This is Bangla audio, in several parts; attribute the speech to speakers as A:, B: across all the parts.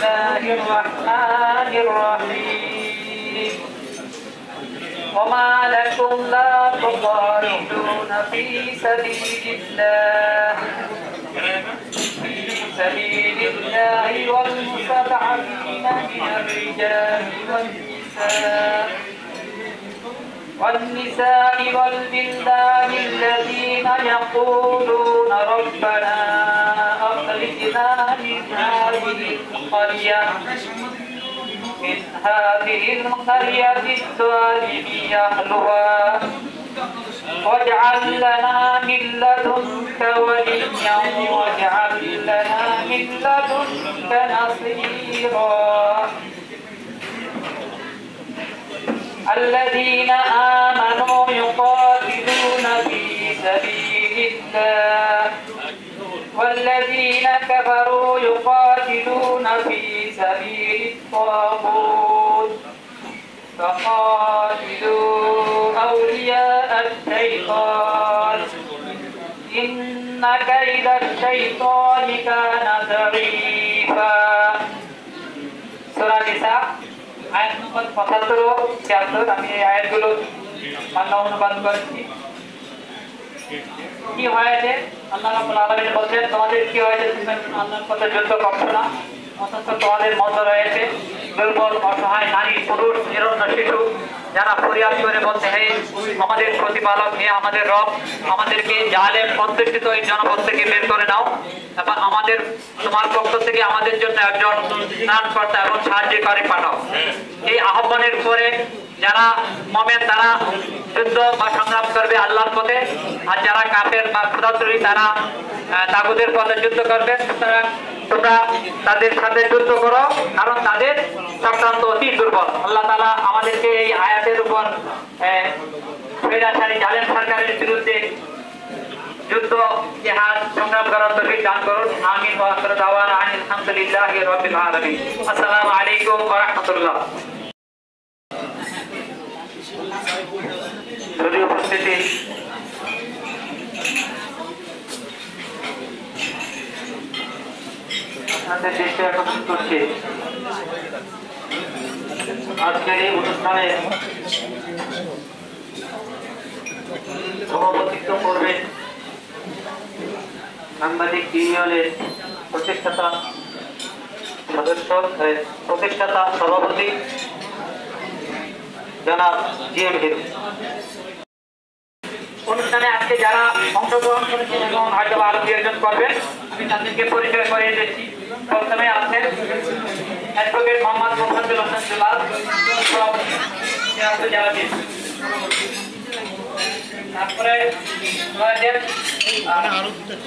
A: الله الرحمن الرحيم وما لكم لا تقاتلون في سبيل الله والمستضعفين من الرجال والنساء والبلدان الذين يقولون ربنا أخرجنا من هذه القرية الظالم أهلها واجعل لنا من لدنك وليا واجعل لنا من لدنك نصيرا الذين آمنوا يقاتلون في سبيل الله والذين كفروا يقاتلون في سبيل الطاغوت فقاتلوا أولياء الشيطان إن كيد الشيطان كان ضعيفا سورة النساء আয়াত নম্বর 75-76 আমি এই আয়াতগুলো বাংলা অনুবাদ করেছি। কি হয়েছে আল্লাহ রাব্বুল আলামিন বলেন তোমাদের কি হয়েছে তুমি আল্লাহর পথে যুদ্ধ করছো না অথচ তোমাদের মধ্যে রয়েছে দুর্বল অসহায় নারী পুরুষ নিরন্ন শিশু যারা ফরিয়াদ করে বলছে হে আমাদের প্রতিপালক হে আমাদের রব আমাদেরকে জালেম অধ্যুষিত এই জনপদ থেকে বের করে নাও এবং আমাদের তোমার পক্ষ থেকে আমাদের জন্য একজন ত্রাণকর্তা এবং সাহায্যকারী পাঠাও। এই আহ্বানের পরে যারা মুমিন তারা যুদ্ধ বা সংগ্রাম করবে আল্লাহর পথে আর যারা কাফের বা খোদাতুরি তারা তাগুতের পথে যুদ্ধ করবে। সুতরাং তোমরা তাদের সাথে যুদ্ধ করো কারণ তাদের চক্রান্ত অতি দুর্বল। আল্লাহ তাআলা আমাদেরকে এই আয়াতের উপর স্বৈরাচারী জালেম সরকারের বিরুদ্ধে যুদ্ধ জিহাদ সংগ্রাম করার তৌফিক দান করুন। আমিন ওয়া আখিরু দাওয়ানা আলহামদুলিল্লাহি রাব্বিল আলামিন। আসসালামু আলাইকুম ওয়া রাহমাতুল্লাহ। যদিও উপস্থিতি আপনাদের দৃষ্টি আকর্ষণ করছি আজকের এই অনুষ্ঠানে সভাপতিত্ব করবেন সাংবাদিক ইউনিয়নের প্রতিষ্ঠাতা সভাপতি জনাব জিএম হিরু। অনুষ্ঠানে আজকে যারা অংশগ্রহণ করেছেন এবং হয়তো আরো দুজন করবেন আমি তাদেরকে পরিচয় করিয়ে দিচ্ছি। প্রথমে আছেন অ্যাডভোকেট মোহাম্মদ মোহাম্মদুল হাসান জুলাল তারপরে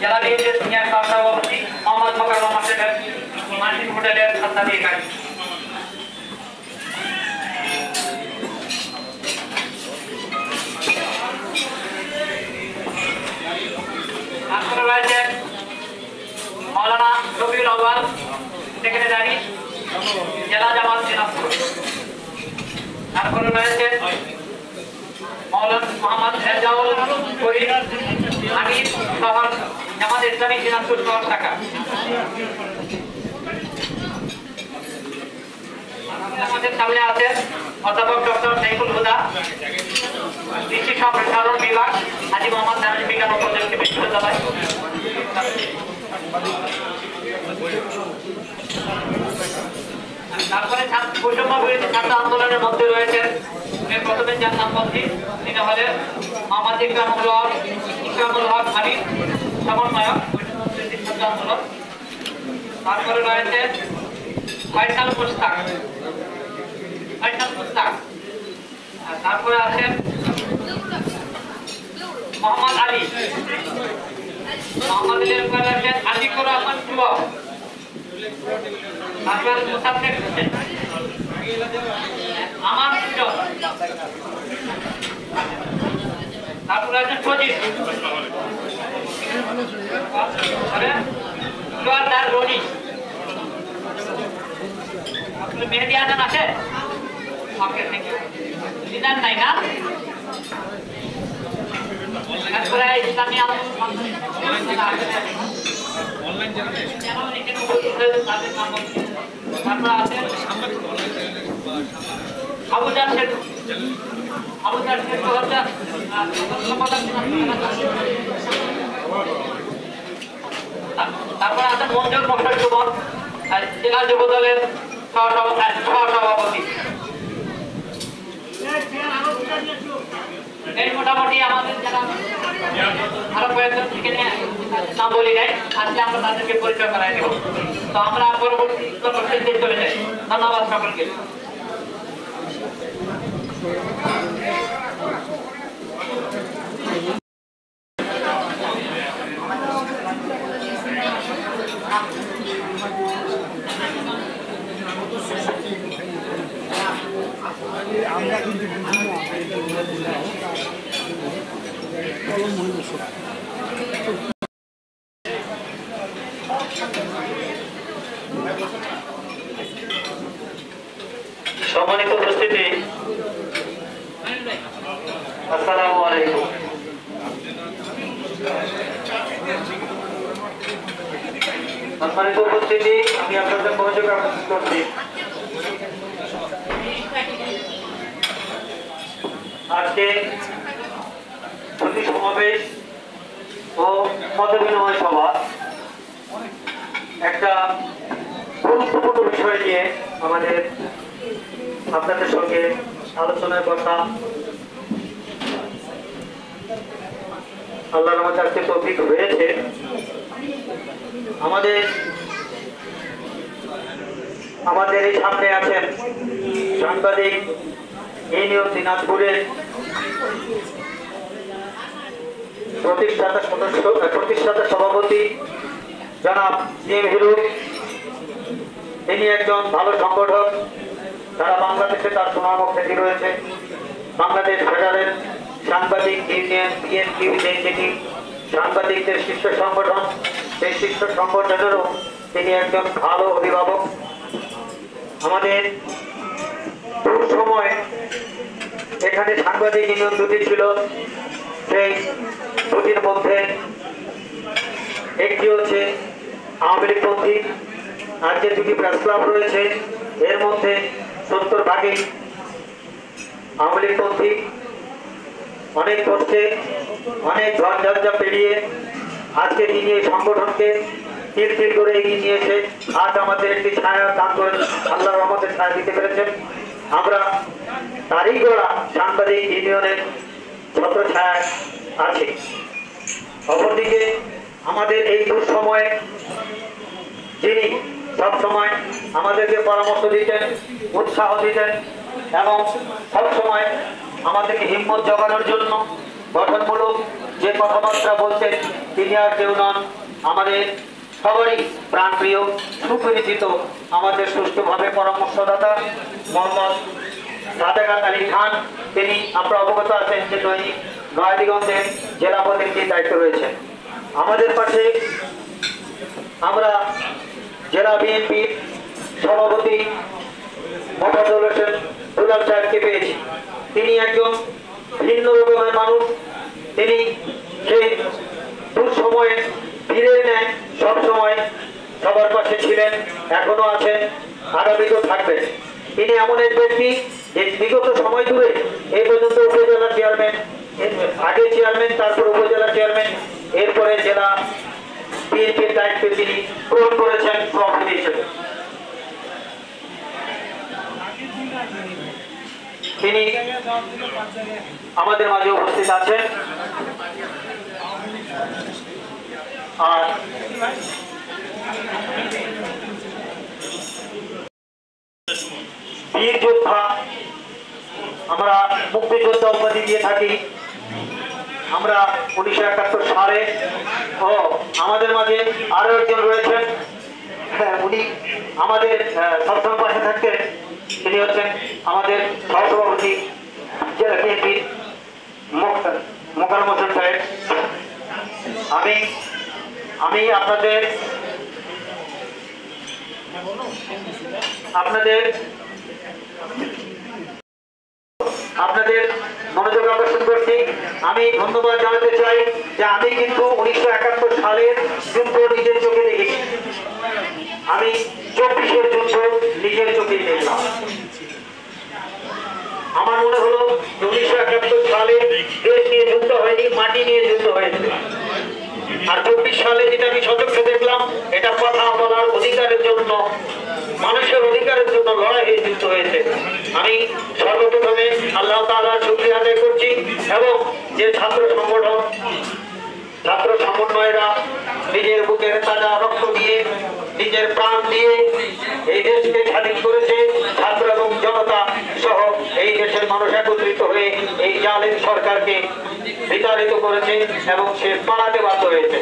A: জেলা বিএনপির সিনিয়র সহসভাপতি মোহাম্মদ মোকাররম হোসেন মার্টিন হোটেলের খাদ্যাদি একাডেমি। তারপরে রয়েছে মৌলানা রবিউল আউয়াল সেক্রেটারি জেলা জামাত দিনাজপুর। তারপরে রয়েছে মৌলানা মোহাম্মদ রেজাউল করিম আমির শহর জামাত ইসলামী দিনাজপুর শহর শাখা। আমাদের সামনে আছে অধ্যাপক ডক্টর সাইফুল হুদা কৃষি সম্প্রসারণ বিভাগ হাজী মোহাম্মদ নাজিম বিজ্ঞান ও প্রযুক্তি বিশ্ববিদ্যালয়। তারপরে বৈষম্য বিরোধী ছাত্র আন্দোলনের মধ্যে রয়েছেন প্রথমে যার নাম বলছি তিনি হলেন মোহাম্মদ ইকরামুল হক হাবিব সমন্বয়ক বৈষম্য বিরোধী ছাত্র আন্দোলন। তারপরে রয়েছে ফয়সাল মুশতাক। তারপরে আছেন মোহাম্মদ আলী মোহাম্মদ আলীর পরে আছেন আতিকুর রহমান যুবক। তারপরে মুসাফির হোসেন আমার সুজন। তারপরে আছেন ফজিল জোয়ারদার রনি। আপনার মেহেদি আজান আছে? Okay thank you. দিদার নাই না? তারপরে ইসলামী অনলাইন চ্যানেল তাদের নাম তারপর আছেন আবুজার সেতু হচ্ছে তারপরে আছেন মঞ্জুর মোশাররফ যুবক জেলা যুব দলের সহসভাপতি। এই মোটামুটি আমাদের যারা আরো কয়েকজন এখানে নাম বলি নাই, আজকে আমরা তাদেরকে পরিচয় করাই দেব। তো আমরা পরবর্তী কর্মসূচিতে চলে যাই। ধন্যবাদ সকলকে।
B: আমরা কিন্তু বুঝি না
A: সম্মানিত উপস্থিতি, আসসালামু আলাইকুম। সম্মানিত উপস্থিতি, আমি আপনাদের মনোযোগ আকর্ষণ করছি। আজকে প্রতি সমাবেশ ও মত বিনিময় সভা একটা গুরুত্বপূর্ণ বিষয় নিয়ে আমাদের আপনাদের সঙ্গে আলোচনার কথা আল্লাহর রহমতে আজকে তৌফিক হয়েছে। আমাদের এই সামনে আছেন সাংবাদিক ইউনিয়ন দিনাজপুরের প্রতিষ্ঠাতা সভাপতি জনাব জিএম হিরু। তিনি একজন ভালো সংগঠক, তারা বাংলাদেশে তার সুনাম ও খ্যাতি রয়েছে। বাংলাদেশ ফেডারেল সাংবাদিক ইউনিয়ন বিএনপি, যেটি সাংবাদিকদের শীর্ষ সংগঠন, সেই শীর্ষ সংগঠনেরও তিনি একজন ভালো অভিভাবক। আমাদের পুরো সময় এখানে সাংবাদিক ইউনিয়ন দুটি ছিল, সেই দুটির মধ্যে একটি হচ্ছে আওয়ামী লীগপন্থী, আর যে দুটি প্রেস ক্লাব রয়েছে এর মধ্যে 70% আওয়ামী লীগপন্থী। অনেক কষ্টে অনেক ঝড়ঝঞ্ঝা পেরিয়ে আজকে তিনি এই সংগঠনকে তিল তিল করে এগিয়ে নিয়েছে। আজ আমাদের একটি ছায়া দান করে আল্লাহর রহমতের ছায়া দিতে পেরেছেন। আমরা তারই গড়া সাংবাদিক ইউনিয়নের ছত্র ছায়া আছি। অপরদিকে আমাদের এই দুঃসময়ে যিনি সবসময় আমাদেরকে পরামর্শ দিতেন, উৎসাহ দিতেন এবং সবসময় আমাদেরকে হিম্মত জোগানোর জন্য গঠনমূলক যে কথাবার্তা বলতেন, তিনি আর কেউ নন, আমাদের সবারই প্রাণপ্রিয় সুপরিচিত আমাদের সুষ্ঠুভাবে পরামর্শদাতা মোহাম্মদ সাদেকাত আলী খান। তিনি আপনারা অবগত আছেন যে নয়াদিগঞ্জের জেলা প্রতিনিধির দায়িত্ব রয়েছে। আমাদের পাশে আমরা জেলা বিএনপির সভাপতি মোফাজ্জল হোসেন দুলাল সাহেবকে পেয়েছি। তিনি একজন ভিন্ন রকমের মানুষ। তিনি সেই দুঃসময়ে ফিরে নেন, সবসময় সবার পাশে ছিলেন, এখনো আছেন, আগামীতেও থাকবেন। তিনি এমন এক ব্যক্তি যে বিগত সময় ধরে এই পর্যন্ত উপজেলা চেয়ারম্যান, আগে চেয়ারম্যান, তারপর উপজেলা চেয়ারম্যান, এরপরে জেলা বিএনপির দায়িত্ব তিনি গ্রহণ করেছেন সভাপতি হিসেবে। তিনি আমাদের মাঝে উপস্থিত আছেন। আর বীর যোদ্ধা, আমরা মুক্তিযোদ্ধা উপাধি দিয়ে থাকি। আমরা 1971 সালে আমাদের মাঝে আরো একজন রয়েছেন, উনি আমাদের সবসময় পাশে থাকতেন। তিনি হচ্ছেন আমাদের সহসভাপতি জেলা বিএনপির মোকাররম হোসেন সাহেব। আমি আপনাদের মনোযোগ আকর্ষণ করছি। আমি ধন্যবাদ জানাতে চাই যে আমি কিন্তু 1971 সালের যুদ্ধ নিজের চোখে দেখেছি।
C: আমি 24-এর যুদ্ধ নিজের চোখে দেখলাম। আমার মনে হলো 1971 সালে দেশ নিয়ে যুদ্ধ হয়নি, মাটি নিয়ে যুদ্ধ হয়েছে। আর 24 সালে যেটা আমি সচক্ষে দেখলাম, এটা কথা বলার অধিকারের জন্য, মানুষের অধিকারের জন্য লড়াই হয়ে যুদ্ধ হয়েছে। আমি সর্বপ্রথমে আল্লাহ তাআলার শুকরিয়া আদায় করছি এবং যে ছাত্র সংগঠন, ছাত্র সমন্বয়রা নিজের বুকের তাজা রক্ত দিয়ে, নিজের প্রাণ দিয়ে এই দেশকে স্বাধীন করেছে, ছাত্র এবং জনতা সহ এই দেশের মানুষ একত্রিত হয়ে এই জালিম সরকারকে বিতাড়িত করেছে এবং সে পালাতে বাধ্য হয়েছে।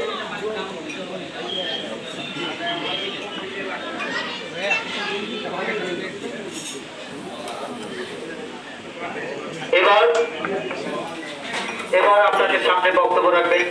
C: এবার আপনাদের সামনে বক্তব্য রাখবেন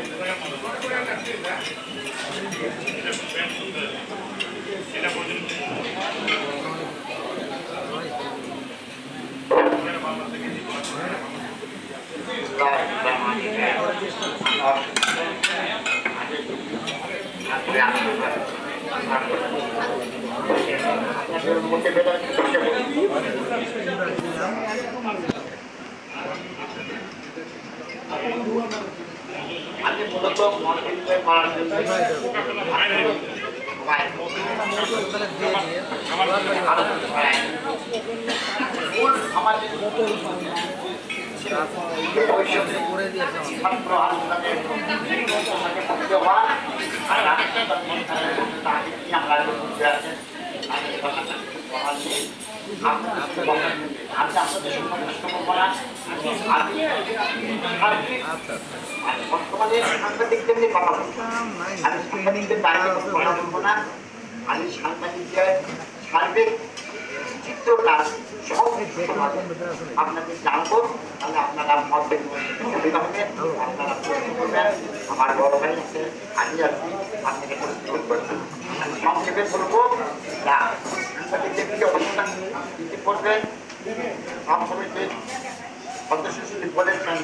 C: আমি মূলত মন্ত্রীকে করার জন্য বর্তমানে সাংবাদিকদের নিয়ে কথা বলছি। আমি সাংবাদিকদের বাইরে কথা বলবো না। আমি সাংবাদিকদের সার্বিক চিত্রটা সব আপনাদের জানবো, তাহলে আপনারা মত সুবিধা হবে, আপনারা করবেন। আমার বড় ভাই আছে, আমি আছি, আপনাকে প্রস্তুত করবেন। সংক্ষেপে বলবো না, সাংবাদিকদের কি অবস্থা কি করবেন। সব কমিটির সদস্য বলেছেন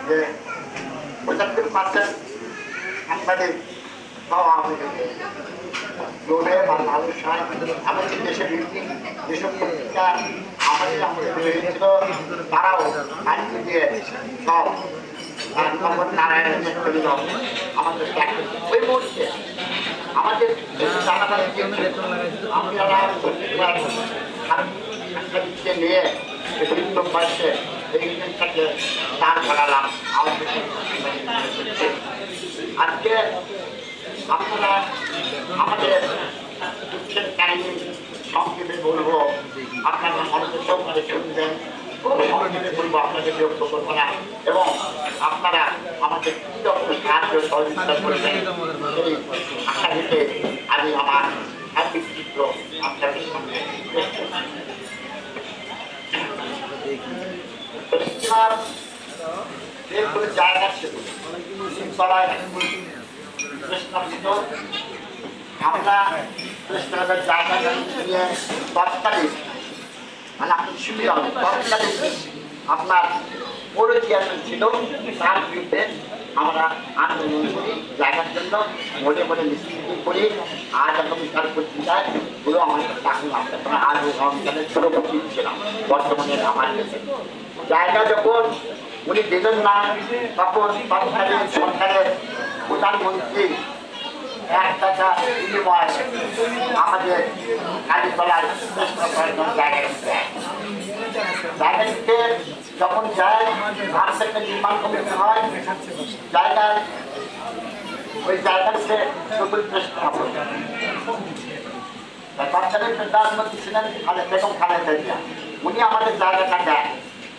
C: যে 75% সাংবাদিক পাওয়া আমাদের দেশের যেসব পত্রিকা আমাদের হয়েছিল, তারাও আইন দিয়ে সব নারায়ণের চলিত আমাদের ওই মুহূর্তে আমাদের সাংবাদিককে নিয়ে পাচ্ছে এই জিনিসটাকে দাঁড় করালাম। আজকে আপনারা আমাদের দুঃখের কাহিনী সংক্ষেপে বলবো, আপনারা মনোযোগ সহকারে শুনবেন। সংক্ষেপে বলবো, আপনাদের বিরক্ত করবো না এবং আপনারা আমাদের কি রকম সাহায্য সহযোগিতা করবেন সেই আশা দিতে আমি আমার সার্বিক চিত্র আপনাদের সামনে যেগুলো জায়গা ছিল আমরা জায়গা নিয়ে তৎকালীন মানে আপনার সুবিধা তৎকালীন আপনার পৌর চেয়ারম্যান ছিল, তার বিরুদ্ধে আমরা আন্দোলন করি জায়গার জন্য, মনে মনে মিছিল করি। আজ এখন তার পত্রিকায় পুরো আমাদের ডাকুন আপনার আজ রমজানের ছোটপতি ছিলাম বর্তমানে আমার কাছে জায়গা যখন উনি দেবেন না, তখন তৎকালীন সরকারের প্রধানমন্ত্রী 1 টাকা বিনিময় আমাদের কালীতলায় চেষ্টা করার জন্য জায়গা দিতে জায়গা দিতে যখন যায় ভারত থেকে নির্মাণ কমিটি হয়, জায়গায় ওই জায়গাতে সবুজ চেষ্টা হবে। তৎকালীন প্রধানমন্ত্রী ছিলেন বেগম খালেদা জিয়া, উনি আমাদের জায়গাটা দেয়।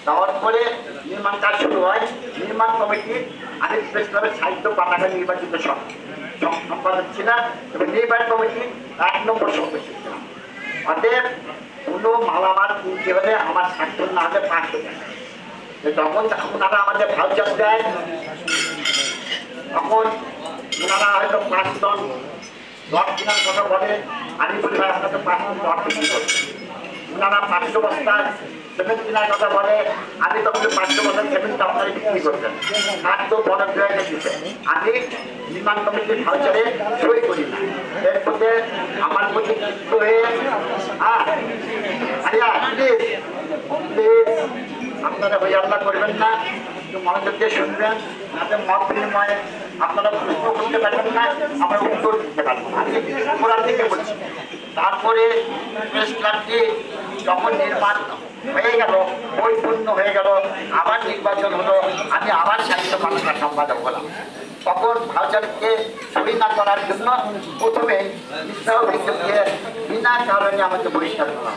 C: দেওয়ার পরে নির্মাণ কাজ শুরু হয়। নির্মাণ কমিটি আমি প্রেস ক্লাবের সাহিত্য পাঠাগার নির্বাচিত সম্পাদক ছিলাম এবং নির্মাণ কমিটি 1 নম্বর সদস্য ছিলাম। অতএব কোনো মালামাল কিনতে হলে আমার স্বাক্ষর না হলে 500 টাকা। তখন ওনারা আমাদের ভাউচার দেয়, তখন ওনারা হয়তো 5 টন রড কেনার কথা বলে। আমি বলি ভাই আপনাদের 5 টন রড বিক্রি করছে। ওনারা 500 বস্তা সিমেন্ট কেনার কথা বলে। আমি তখন 500 বস্তা সিমেন্ট আপনারা বিক্রি করছেন, আর তো বড় জায়গা দিতে আমি নির্মাণ কমিটির ভাউচারে সই করি না। এর মধ্যে আমার মধ্যে শিক্ষিত হয়ে প্লিজ আপনারা ওই আল্লাহ করবেন না, একটু মনোযোগ দিয়ে শুনবেন, যাতে মত বিনিময়ে আপনারা প্রশ্ন করতে পারবেন না, আমরা উত্তর দিতে পারবো না। আমি কোরআন থেকে বলছি। তারপরে প্রেস ক্লাবটি যখন নির্মাণ হয়ে গেল, পরিপূর্ণ হয়ে গেল, আবার নির্বাচন হলো, আমি আবার সাহিত্য মানবতা সম্পাদক হলাম। তখন ভাউচারকে সই না করার জন্য প্রথমে মিথ্যা অভিযোগ দিয়ে বিনা কারণে আমাকে বহিষ্কার করা,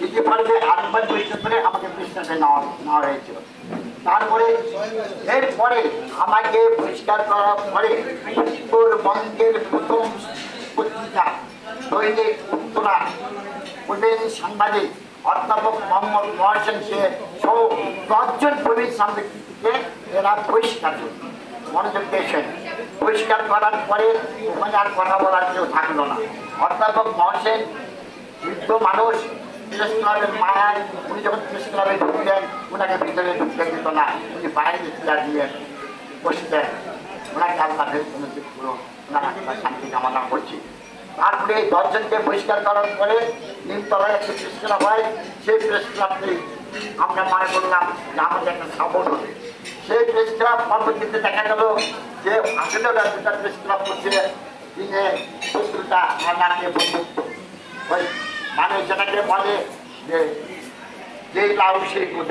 C: ইতিমধ্যে আরেকবার বহিষ্কার করে আমাকে পৃষ্ঠাতে নেওয়া হয়েছিল। তারপরে এরপরে আমাকে বহিষ্কার করার পরে উত্তরবঙ্গের প্রথম পত্রিকা দৈনিক উত্তরা প্রবীণ সাংবাদিক অধ্যাপক মোহাম্মদ মহসেনকে সহ 10 জন প্রবীণ সাংবাদিককে এরা বহিষ্কার করল। মনোযোগ দিয়েছেন। পরিষ্কার করার পরে ওখানে আর কথা বলার কেউ থাকলো না। অধ্যাপক মহসেন বৃদ্ধ মানুষ, প্রেস ক্লাবের মায়ায় উনি যখন প্রেস ক্লাবে ঢুকলেন, ওনাকে ভিতরে ঢুকতে দিত না, উনি বাইরে চেয়ার দিয়ে বসতেন। ওনাকে আল্লাহ পুরো ওনারা শান্তি কামনা করছি। তারপরে 10 জনকে বহিষ্কার করার পরে নিমতলায় একটি প্রেস ক্লাব হয়, সেই প্রেস ক্লাবটি আমরা মনে করলাম যে আমাদের একটা সাপোর্ট হবে। সেই প্রেস ক্লাব পরবর্তীতে দেখা গেল যে আসলে দুটা প্রেস ক্লাব করছে, দিনে 70টা নাটকে বন্ধুত্ব, ওই মানে যেটাকে বলে যে যেই লাউ সেই গুণ।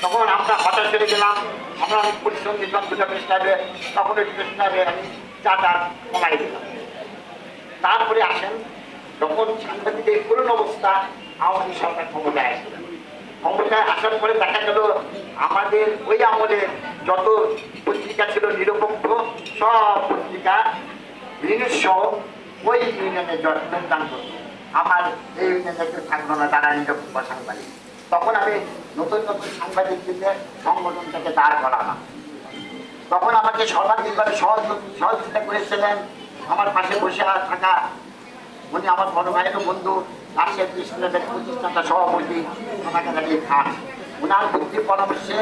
C: তখন আমরা হঠাৎ করে গেলাম, আমরা অনেক পরিশ্রম দিলাম দুটা প্রেস ক্লাবে, তখন ওই প্রেস ক্লাবে আমি চাটার কমাই দিলাম। তারপরে আসেন যখন সাংবাদিকের করুণ অবস্থা, আওয়ামী সরকার ক্ষমতায় আসলেন। ক্ষমতায় আসার পরে দেখা গেল আমাদের ওই আমলে যত পত্রিকা ছিল নিরপেক্ষ সব পত্রিকা ঋণস্ব ওই ইউনিয়নে যোগদান করত। আমার এই ইউনিয়নে কেউ থাকলো না, তারা নিরপেক্ষ সাংবাদিক। তখন আমি নতুন নতুন সাংবাদিকদের সংগঠনটাকে দাঁড় করালাম। তখন আমাকে সর্বাধিকভাবে সহযোগিতা করেছিলেন আমার পাশে বসে থাকা উনি আমার বড় ভাইয়ের বন্ধু, রাজশাহী প্রেস ক্লাবের প্রতিষ্ঠাতা সভাপতি ওনাকে দাঁড়িয়ে খান। ওনার বুদ্ধি পরামর্শে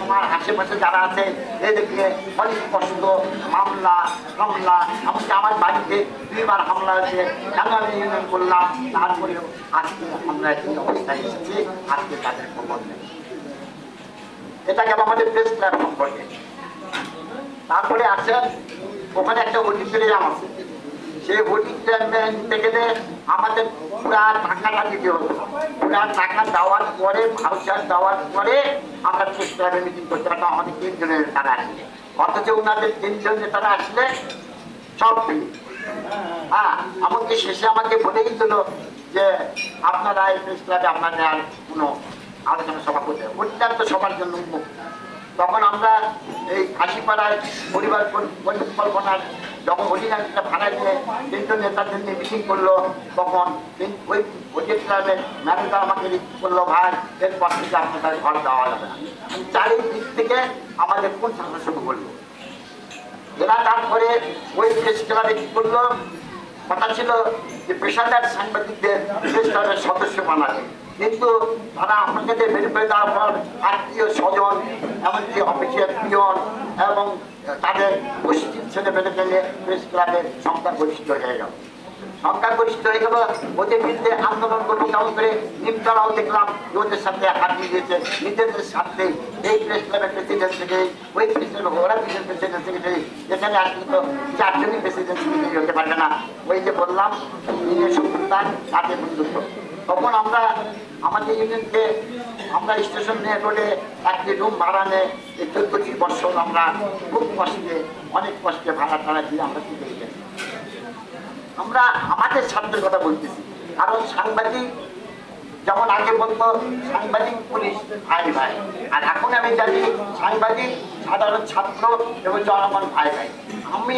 C: আমার আশেপাশে যারা আছে এদিকে অনেক কষ্ট, হামলা এমনকি আমার বাড়িতে 2বার হামলা হয়েছে। কেন আমি ইউনিয়ন করলাম, তারপরেও আজকে আমরা এই অবস্থায় এসেছি, আজকে তাদের খবর নেই। এটা গেল আমাদের প্রেস ক্লাব সম্পর্কে। তারপরে আসেন ওখানে একটা অডিটোরিয়াম আছে, সেই অডিটোরিয়ামে নিতে গেলে আমাদের পুরা টাকাটা দিতে হতো। পুরা টাকা দেওয়ার পরে, ভাউচার দেওয়ার পরে আমরা প্রেস ক্লাবে মিটিং করতে পারতাম। আমাদের 3 জনের তারা আসলে, অথচ ওনাদের 3 জনের তারা আসলে সব ফ্রি। এমনকি শেষে আমাকে বলেই দিল যে আপনারা এই প্রেস ক্লাবে আপনাদের আর কোনো আলোচনা সভা করতে, অত্যন্ত সবার জন্য উন্মুক্ত। তখন আমরা এই কাশিপাড়ায় পরিবার পরিকল্পনার যখন অধিকাংশটা ভাড়া দিয়ে 3 জন নেতাদের নিয়ে মিটিং করলো, তখন ওই অজিত ক্লাবের ম্যানেজার আমাকে বললো, ভাই এরপর থেকে আপনাদের ঘর দেওয়া যাবে না। চারিদিক থেকে আমাদের কোন সংখ্যা শুরু করলো এরা। তারপরে ওই প্রেস ক্লাবে কি করলো, কথা ছিল যে পেশাদার সাংবাদিকদের প্রেস ক্লাবের সদস্য বানাবে, কিন্তু তারা আমাকে ভেরিফাই দেওয়ার পর আত্মীয় স্বজন এমনকি অফিসের পিয়ন এবং তাদের গোষ্ঠীর ছেলেমেয়েদেরকে নিয়ে প্রেস ক্লাবের সংখ্যাগরিষ্ঠ হয়ে গেল। সংখ্যাগরিষ্ঠ হয়ে গেল, ওদের বিরুদ্ধে আন্দোলন করবো কেমন করে। নিমতলাও দেখলাম ওদের সাথে হাত মিলিয়েছে, নিজেদের সাথে এই প্রেস ক্লাবের প্রেসিডেন্ট থেকে ওই প্রেস ক্লাবের ওরা প্রেসিডেন্ট সেক্রেটারি, এখানে আসলে তো 4 জনই প্রেসিডেন্ট সেক্রেটারি হতে পারবে না। ওই যে বললাম সুলতান তাতে বন্ধুত্ব। তখন আমরা আমাদের ইউনিয়নকে আমরা স্টেশন নিয়ে রোডে একটি রুম ভাড়া নেয়, এই 14 বছর আমরা খুব কষ্টে, অনেক কষ্টে ভাড়া টাড়া দিয়ে আমরা টিকে গেছি। আমরা আমাদের স্বার্থের কথা বলতেছি, কারণ সাংবাদিক যেমন আগে বলতো সাংবাদিক পুলিশ ভাই ভাই, আর এখন আমি জানি সাংবাদিক সাধারণ ছাত্র এবং জনগণ ভাই ভাই। আমি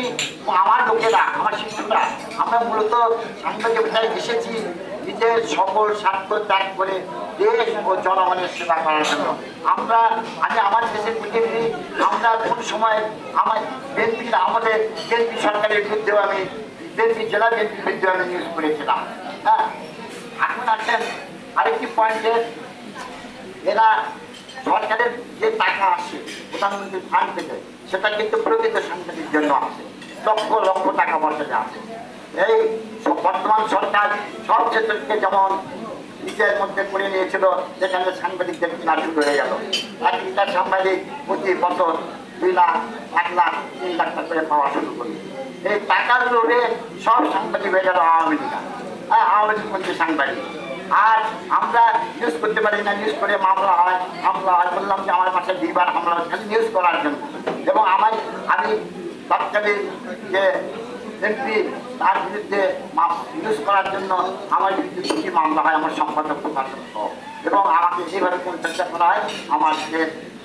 C: আমার লোকেরা, আমার শিক্ষকরা, আমরা মূলত সাংবাদিকতায় এসেছি নিজের সকল স্বার্থ ত্যাগ করে দেশ ও জনগণের সেবা করার জন্য। আমি আমার দেশের প্রতিনিধি, আমরা কোন সময় আমার বিএনপির আমাদের বিএনপি সরকারের বিরুদ্ধেও আমি বিএনপি জেলা বিএনপির বিরুদ্ধে আমি নিউজ করেছিলাম। এখন আসেন আরেকটি পয়েন্টে, এরা সরকারের যে টাকা আসে প্রধানমন্ত্রীর ফান্ড থেকে, সেটা কিন্তু প্রকৃত সাংবাদিক জন্য আসে, লক্ষ লক্ষ টাকা বছরে আসে। এই বর্তমান সরকার সব ক্ষেত্রকে যেমন নিজের মধ্যে করে নিয়েছিল, যেখানে সাংবাদিকদের কিনা শুরু হয়ে গেল। একটা সাংবাদিক প্রতি বছর 2 লাখ, 1 লাখ, 3 লাখ টাকা করে পাওয়া শুরু করল। এই টাকার লোভে সব সাংবাদিক হয়ে গেল আওয়ামী লীগ। আওয়ামী লীগ মধ্যে সাংবাদিক। আর আমরা নিউজ করতে পারি না, নিউজ করে মামলা হয়। বললাম যে আমার পাশে 2 বার হামলা হচ্ছে নিউজ করার জন্য। এবং আমি তৎকালীন যে এমপি তার বিরুদ্ধে নিউজ করার জন্য আমার বিরুদ্ধে 2টি মামলা হয়, আমার সম্পাদক প্রকাশক সহ। এবং আমাকে যেভাবে পরিচর্যা করা হয়, আমার যে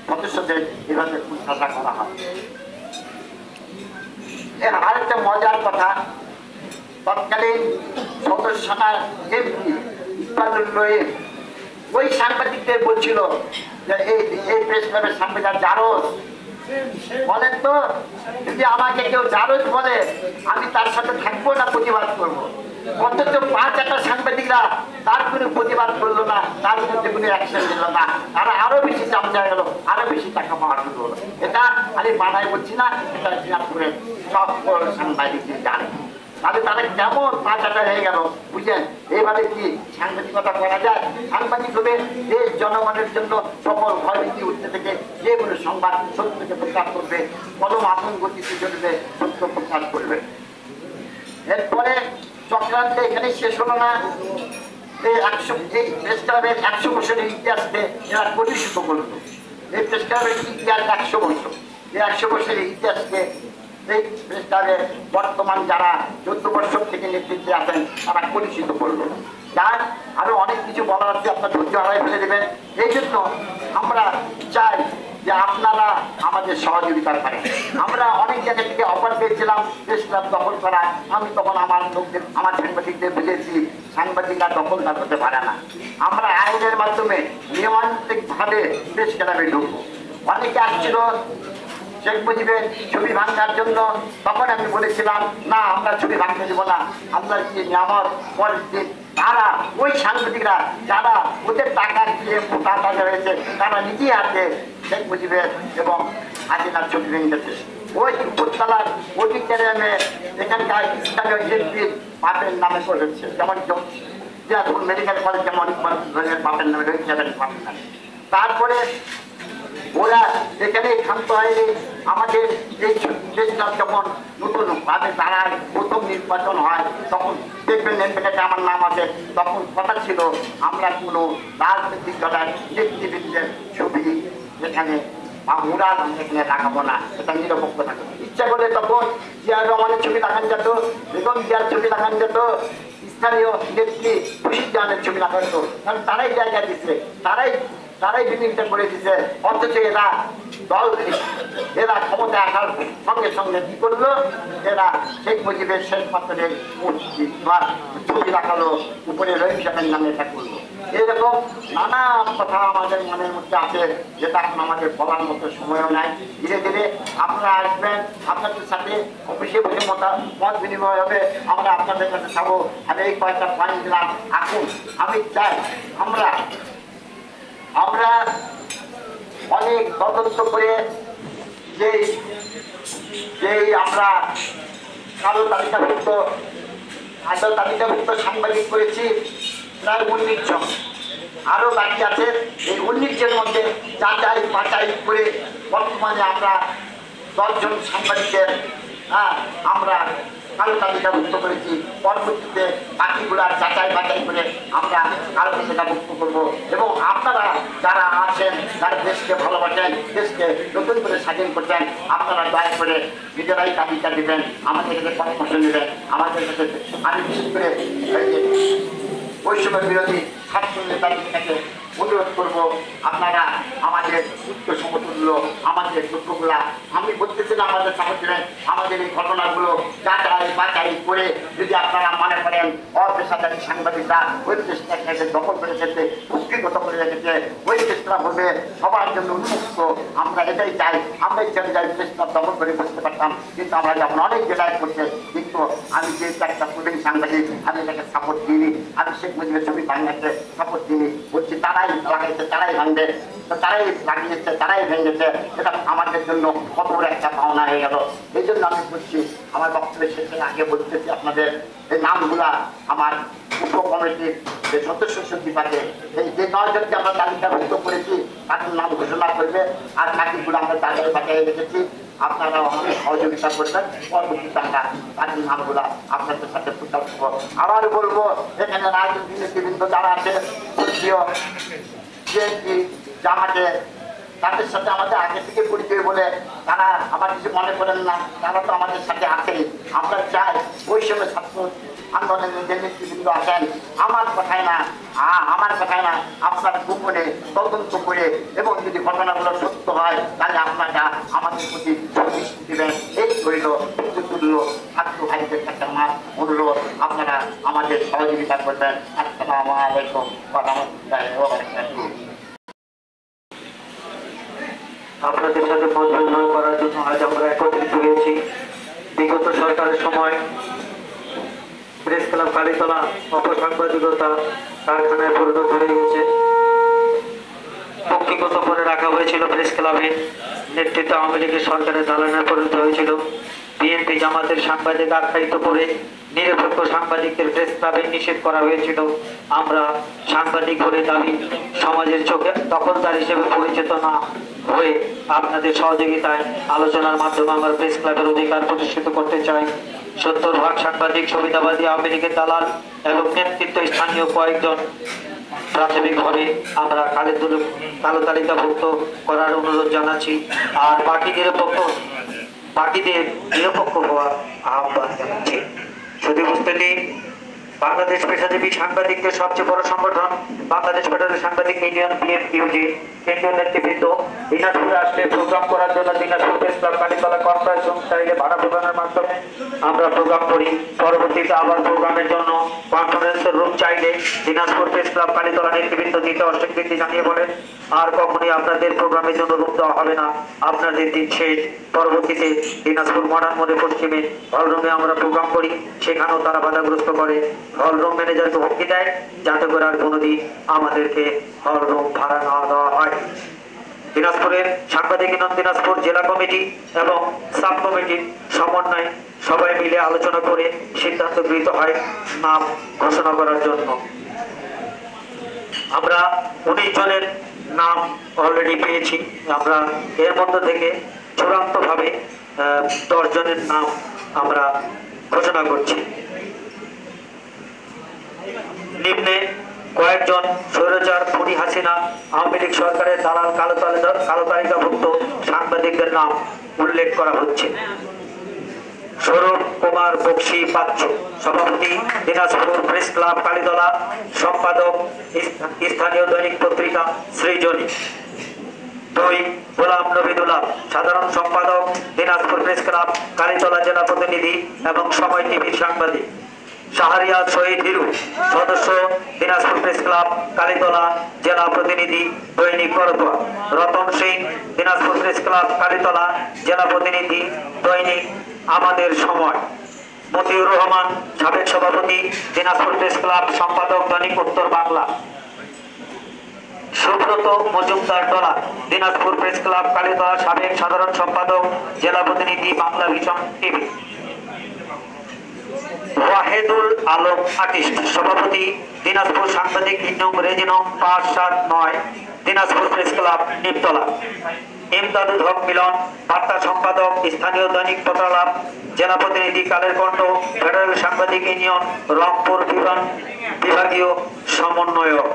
C: সদস্যদের এভাবে পরিচর্যা করা হয়। এর আরেকটা মজার কথা, তৎকালীন সদস্যতার এমপি ইকবালুল রহিম ওই সাংবাদিকদের বলছিল যে এই প্রেস ক্লাবের সাংবাদিক জারজ বলেন তো, যদি আমাকে কেউ জারজ বলে আমি তার সাথে থাকবো না, প্রতিবাদ করবো। অথচ 5-8টা সাংবাদিকরা তার কোনো প্রতিবাদ করলো না, তার বিরুদ্ধে কোনো অ্যাকশন নিল না। তারা আরো বেশি চামচা গেল, আরো বেশি টাকা পাওয়া শুরু হলো। এটা আমি বানাই বলছি না, এটা দিনাজপুরের সব সাংবাদিকদের জানে। তাহলে তারা কেমন 5-8টা হয়ে গেল, বুঝলেন? এইভাবে কি সাংবাদিকতা করা যায়? সাংবাদিক হবে দেশ জনগণের জন্য সকল ভয়ভীতি উঠতে থেকে যে কোনো সংবাদ সত্যকে প্রকাশ করবে, কলম আপন গতিতে চলবে, সত্য প্রকাশ করবে। এরপরে চক্রান্ত এখানে শেষ হলো না। এই প্রেস ক্লাবের 100 বছরের ইতিহাসকে এরা প্রতিষ্ঠিত করলো। এই প্রেস ক্লাবের ইতিহাস 100 বছর। এই 100 বছরের ইতিহাসকে এই প্রেস ক্লাবের বর্তমান যারা 14 বছর থেকে নেতৃত্বে আছেন তারা পরিচিত করলো। যার আরো অনেক কিছু বলার আছে, আপনার ধৈর্য হারাই ফেলে দেবেন। এই জন্য আমরা চাই যে আপনারা আমাদের সহযোগিতা করেন। আমরা অনেক জায়গা থেকে অফার পেয়েছিলাম প্রেস ক্লাব দখল করা। আমি তখন আমার লোকদের, আমার সাংবাদিকদের বুঝেছি সাংবাদিকরা দখলদার হতে পারে না। আমরা আইনের মাধ্যমে নিয়মান্তিকভাবে প্রেস ক্লাবে ঢুকবো। অনেকে আসছিল শেখ মুজিবের ছবি ভাঙার জন্য, তখন আমি বলেছিলাম না, আমরা ছবি ভাঙতে দেবো না। আল্লাহর কি নিয়ামত, পরের দিন তারা ওই সাংবাদিকরা যারা ওদের টাকা দিয়ে মোটা তাজা হয়েছে, তারা নিজেই হাতে শেখ মুজিবের এবং হাসিনার ছবি ভেঙেছে। ওই উপরতলার অডিটোরিয়ামে এখানকার স্থানীয় এমপির বাপের নামে করেছে, যেমন মেডিকেল কলেজ যেমন বাপের নামে রয়েছে। তারপরে ওরা এখানে ক্ষান্ত হয়নি। আমাদের এই দেশটা যখন নতুন ভাবে দাঁড়ায়, প্রথম নির্বাচন হয়, তখন দেখবেন এমপিটাতে আমার নাম আছে। তখন কথা ছিল আমরা কোনো রাজনৈতিক দলের নেতৃবৃন্দের ছবি এখানে বা মুরাদ এখানে লাগাবো না, এটা নিরপেক্ষ থাকবে। ইচ্ছা করলে তখন জিয়াউর রহমানের ছবি লাগানো যেত, বেগম জিয়ার ছবি লাগানো যেত, স্থানীয় নেত্রী খুশি জাহানের ছবি লাগানো যেত। কারণ তারাই জায়গা দিচ্ছে, তারাই বিনিয়োগটা করে দিচ্ছে। অথচ এরা দল, এরা ক্ষমতায় আসার সঙ্গে সঙ্গে কি করলো, এরা শেখ মুজিবের শেষ পাত্রের ছবি রাখালো, উপরে রহিম সাহেবের নামে এটা করলো। এরকম নানা কথা আমাদের মনের মধ্যে আছে, যেটা এখন আমাদের বলার মতো সময়ও নাই। ধীরে ধীরে আপনারা আসবেন, আপনাদের সাথে অফিসে বসে মত বিনিময় হবে, আমরা আপনাদের কাছে যাবো। আমি এই কয়েকটা পয়েন্ট দিলাম। এখন আমি চাই আমরা অনেক তদন্ত করে যেই আমরা কালো তালিকাভুক্ত সাংবাদিক করেছি প্রায় 19 জন, আরো বাকি আছে। এই 19 জনের মধ্যে যাচাই বাছাই করে বর্তমানে আমরা 10 জন সাংবাদিকের আমরা কালো তালিকাভুক্ত করেছি। পরবর্তীতে বাকিগুলা যাচাই বাছাই করে আমরা কালো তালিকাভুক্ত করবো। এবং আপনারা যারা আছেন, যারা দেশকে ভালোবাসেন, দেশকে নতুন করে স্বাধীন করছেন, আপনারা দয়া করে নিজেরাই তালিকা দেবেন, আমাদের কাছে পরামর্শ নেবেন। আমাদের কাছে আমি বিশেষ করে বৈষম্য বিরোধী ছাত্র নেতাদের কাছে অনুরোধ করবো, আপনারা আমাদের উচ্চ সমতুল্য, আমাদের দুঃখগুলা, আমি বলতেছি না আমাদের সাহায্যে, আমাদের এই ঘটনাগুলো যাচাই বাছাই করে যদি আপনারা মনে করেন অপেশাদারী সাংবাদিকরা ওই দেশটাকে দখল করে রেখেছে, কুষ্ঠিগত করে রেখেছে, ওই দেশটা হবে সবার জন্য উন্মুক্ত, আমরা এটাই চাই। আমরা চলে যাই দেশটা দখল করে বসতে পারতাম, কিন্তু আমরা যখন অনেক জেলায় করছে। কিন্তু আমি যে একটা প্রবীণ সাংবাদিক, আমি এটাকে সাপোর্ট দিইনি। আমি শেখ মুজিবের ছবি বাংলাকে সাপোর্ট দিইনি, বলছি তারাই লাগাইছে, তারাই ভাঙবে। তো তারাই লাগিয়েছে, তারাই ভেঙেছে। এটা আমাদের জন্য কত বড় একটা পাওনা হয়ে গেল। এই জন্য আমি বলছি, আমার বক্তব্যের শেষে আগে বলতেছি, আপনাদের এই নামগুলা আমার উপ কমিটির যে সদস্য সচিব আছে, এই যে 9 জনকে আমরা তালিকাভুক্ত করেছি তাদের নাম ঘোষণা করবে, আর বাকিগুলো আমরা তালিকা বাঁচিয়ে রেখেছি। আপনারাও আমাদের সহযোগিতা করবেন, পরবর্তীতে আমরা তাদের নামগুলা আপনাদের সাথে প্রচার করবো। আবার বলবো, এখানে রাজনৈতিক নেতৃবৃন্দ যারা আছে, বিএনপি, জামাতে, তাদের সাথে আমাদের আগে থেকে পরিচয় বলে তারা আবার কিছু মনে করেন না, তারা তো আমাদের সাথে আছেই। আমরা চাই ওই সময় ছাত্র আন্দোলনের যে নেতৃবৃন্দ আছেন, আমার কথায় না, আপনার গোপনে তদন্ত করে এবং যদি ঘটনাগুলো সত্য হয় তাহলে আপনারা আমাদের প্রতি দৃষ্টি দেবেন। এই হইল তুল্য ছাত্র ভাইদের কাছে আমার অনুরোধ, আপনারা আমাদের সহযোগিতা করবেন। আসসালামু আলাইকুম ওয়া রাহমাতুল্লাহি ওয়া বারাকাতুহু।
A: আপনাদের সাথে মত বিনিময় করার জন্য আজ আমরা একত্রিত হয়েছি। বিগত সরকারের সময় প্রেস ক্লাব কালীতলা অপসাংবাদিকতা কারখানায় পরিণত হয়ে গেছে। ব্যক্তিগত করে রাখা হয়েছিল প্রেস ক্লাবে, নেতৃত্ব আওয়ামী লীগের সরকারের দালানে পরিণত হয়েছিল। বিএনপি জামাতের সাংবাদিক আখ্যায়িত করে নিরপেক্ষ সাংবাদিকদের প্রেস ক্লাবে নিষেধ করা হয়েছিল। আমরা সাংবাদিক হলে দাবি সমাজের চোখে দখলদার হিসেবে পরিচিত না হয়ে আপনাদের সহযোগিতায় আলোচনার মাধ্যমে আমরা প্রেস ক্লাবের অধিকার প্রতিষ্ঠিত করতে চাই। 70% সাংবাদিক সুবিধাবাদী আওয়ামী লীগের দালাল এবং নেতৃত্ব স্থানীয় কয়েকজন প্রাথমিকভাবে আমরা কালো তালিকাভুক্ত করার অনুরোধ জানাচ্ছি। আর বাকিদের নিরপেক্ষ হওয়ার আহ্বান জানাচ্ছি। শুধু উপস্থিতি বাংলাদেশ পেশাজীবী সাংবাদিকদের সবচেয়ে বড় সংগঠন বাংলাদেশ ফেডারেল সাংবাদিক ইউনিয়ন BFUG কেন্দ্রীয় নেতৃবৃন্দ দিনাজপুরে আসলে প্রোগ্রাম করার জন্য Dinajpur press club Kalitala conference room স্টাইলে ভাড়া প্রদানের মাধ্যমে আমরা প্রোগ্রাম করি। পরবর্তীতে আবার প্রোগ্রামের জন্য কনফারেন্সের রুম চাইলে দিনাজপুর প্রেস ক্লাব কালীতলা নেতৃবৃন্দ দিতে অস্বীকৃতি জানিয়ে বলেন, আর কখনই আপনাদের প্রোগ্রামের জন্য রুম দেওয়া হবে না, আপনাদের দিন শেষ। পরবর্তীতে দিনাজপুর মডার্ন মোড়ে পশ্চিমে হল রুমে আমরা প্রোগ্রাম করি, সেখানেও তারা বাধাগ্রস্ত করে। হল রুম ম্যানেজারকে হুমকি দেয় যাতে করে আর কোনোদিন আমাদেরকে হল রুম ভাড়া না দেওয়া হয়। দিনাজপুরের সাংবাদিক ইউনিয়ন দিনাজপুর জেলা কমিটি এবং সাব কমিটির সমন্বয়ে সবাই মিলে আলোচনা করে সিদ্ধান্ত গৃহীত হয় নাম ঘোষণা করার জন্য। আমরা 19 জনের নাম অলরেডি পেয়েছি। আমরা এর মধ্য থেকে চূড়ান্তভাবে 10 জনের নাম আমরা ঘোষণা করছি। নিম্নে কয়েকজন স্বৈরাচার খুনি হাসিনা আওয়ামী লীগ সরকারের দালাল কালো তালিকাভুক্ত সাংবাদিকদের নাম উল্লেখ করা হচ্ছে। সৌরভ কুমার বক্সি বাচ্চু, সভাপতি দিনাজপুর প্রেস ক্লাব কালীতলা, সম্পাদক স্থানীয় দৈনিক পত্রিকা সৃজনী। 2 গোলাম নবিদুল্লাহ, সাধারণ সম্পাদক দিনাজপুর প্রেস ক্লাব কালীতলা জেলা প্রতিনিধি এবং সময় টিভির সাংবাদিক। শাহরিয়ার শহীদ হিরু, সদস্য দিনাজপুর প্রেস ক্লাব কালীতলা জেলা প্রতিনিধি দৈনিক করতোয়া। রতন সিং, দিনাজপুর প্রেস ক্লাব কালীতলা জেলা প্রতিনিধি দৈনিক আমাদের সময়। মতিউর রহমান, সাবেক সভাপতি দিনাজপুর প্রেস ক্লাব, সম্পাদক দৈনিক উত্তর বাংলা। সুব্রত মজুমদার ডলা, দিনাজপুর প্রেস ক্লাব কালীতলা সাবেক সাধারণ সম্পাদক জেলা প্রতিনিধি Bangla vision TV. Wahedul Alam artist, সভাপতি দিনাজপুর সাংবাদিক ইউনিয়ন রেজিনং 579 দিনাজপুর প্রেস ক্লাব নিমতলা। ইমদাদুল হক মিলন, বার্তা সম্পাদক স্থানীয় দৈনিক পত্রালাপ জেলা প্রতিনিধি কালের কণ্ঠ ফেডারেল সাংবাদিক ইউনিয়ন রংপুর বিভাগীয় সমন্বয়ক।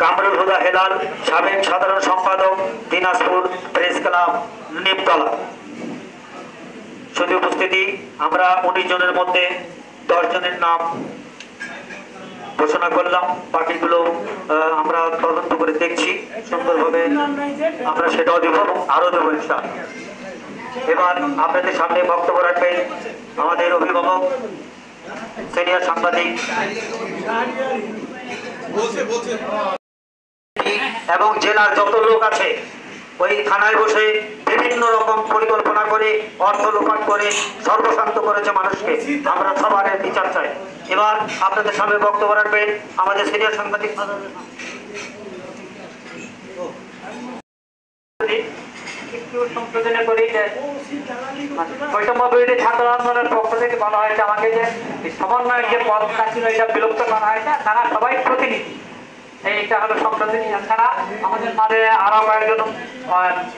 A: কামরুল হুদা হেলাল, সাবেক সাধারণ সম্পাদক দিনাজপুর প্রেস ক্লাব নিমতলা। শুধু উপস্থিতি আমরা 19 জনের মধ্যে 10 জনের নাম ঘোষণা করলাম। বাকিগুলো আমরা তদন্ত করে দেখছি, সুন্দরভাবে আমরা সেটাও দেব, আরো দেবো ইনশাআল্লাহ। এবার আপনাদের সামনে বক্তব্য রাখবেন আমাদের অভিভাবক সিনিয়র সাংবাদিক এবং জেলার যত লোক আছে ওই থানায় বসে বিভিন্ন রকম পরিকল্পনা করে অর্থ লোপাট করে সর্বশান্ত করেছে মানুষকে। আমরা সবার বিচার চাই। এবার আপনাদের সামনে বক্তব্য রাখবেন আমাদের সিনিয়র সাংবাদিক সংশোধনী করি যে বৈষম্য বিরোধী ছাত্র আন্দোলনের পক্ষ থেকে বলা হয়েছে আমাকে যে সমন্বয়ের যে পদটা ছিল এটা বিলুপ্ত করা হয়েছে, তারা সবাই প্রতিনিধি। এইটা হলো সংশোধনী। এছাড়া আমাদের মাঝে আরো কয়েকজন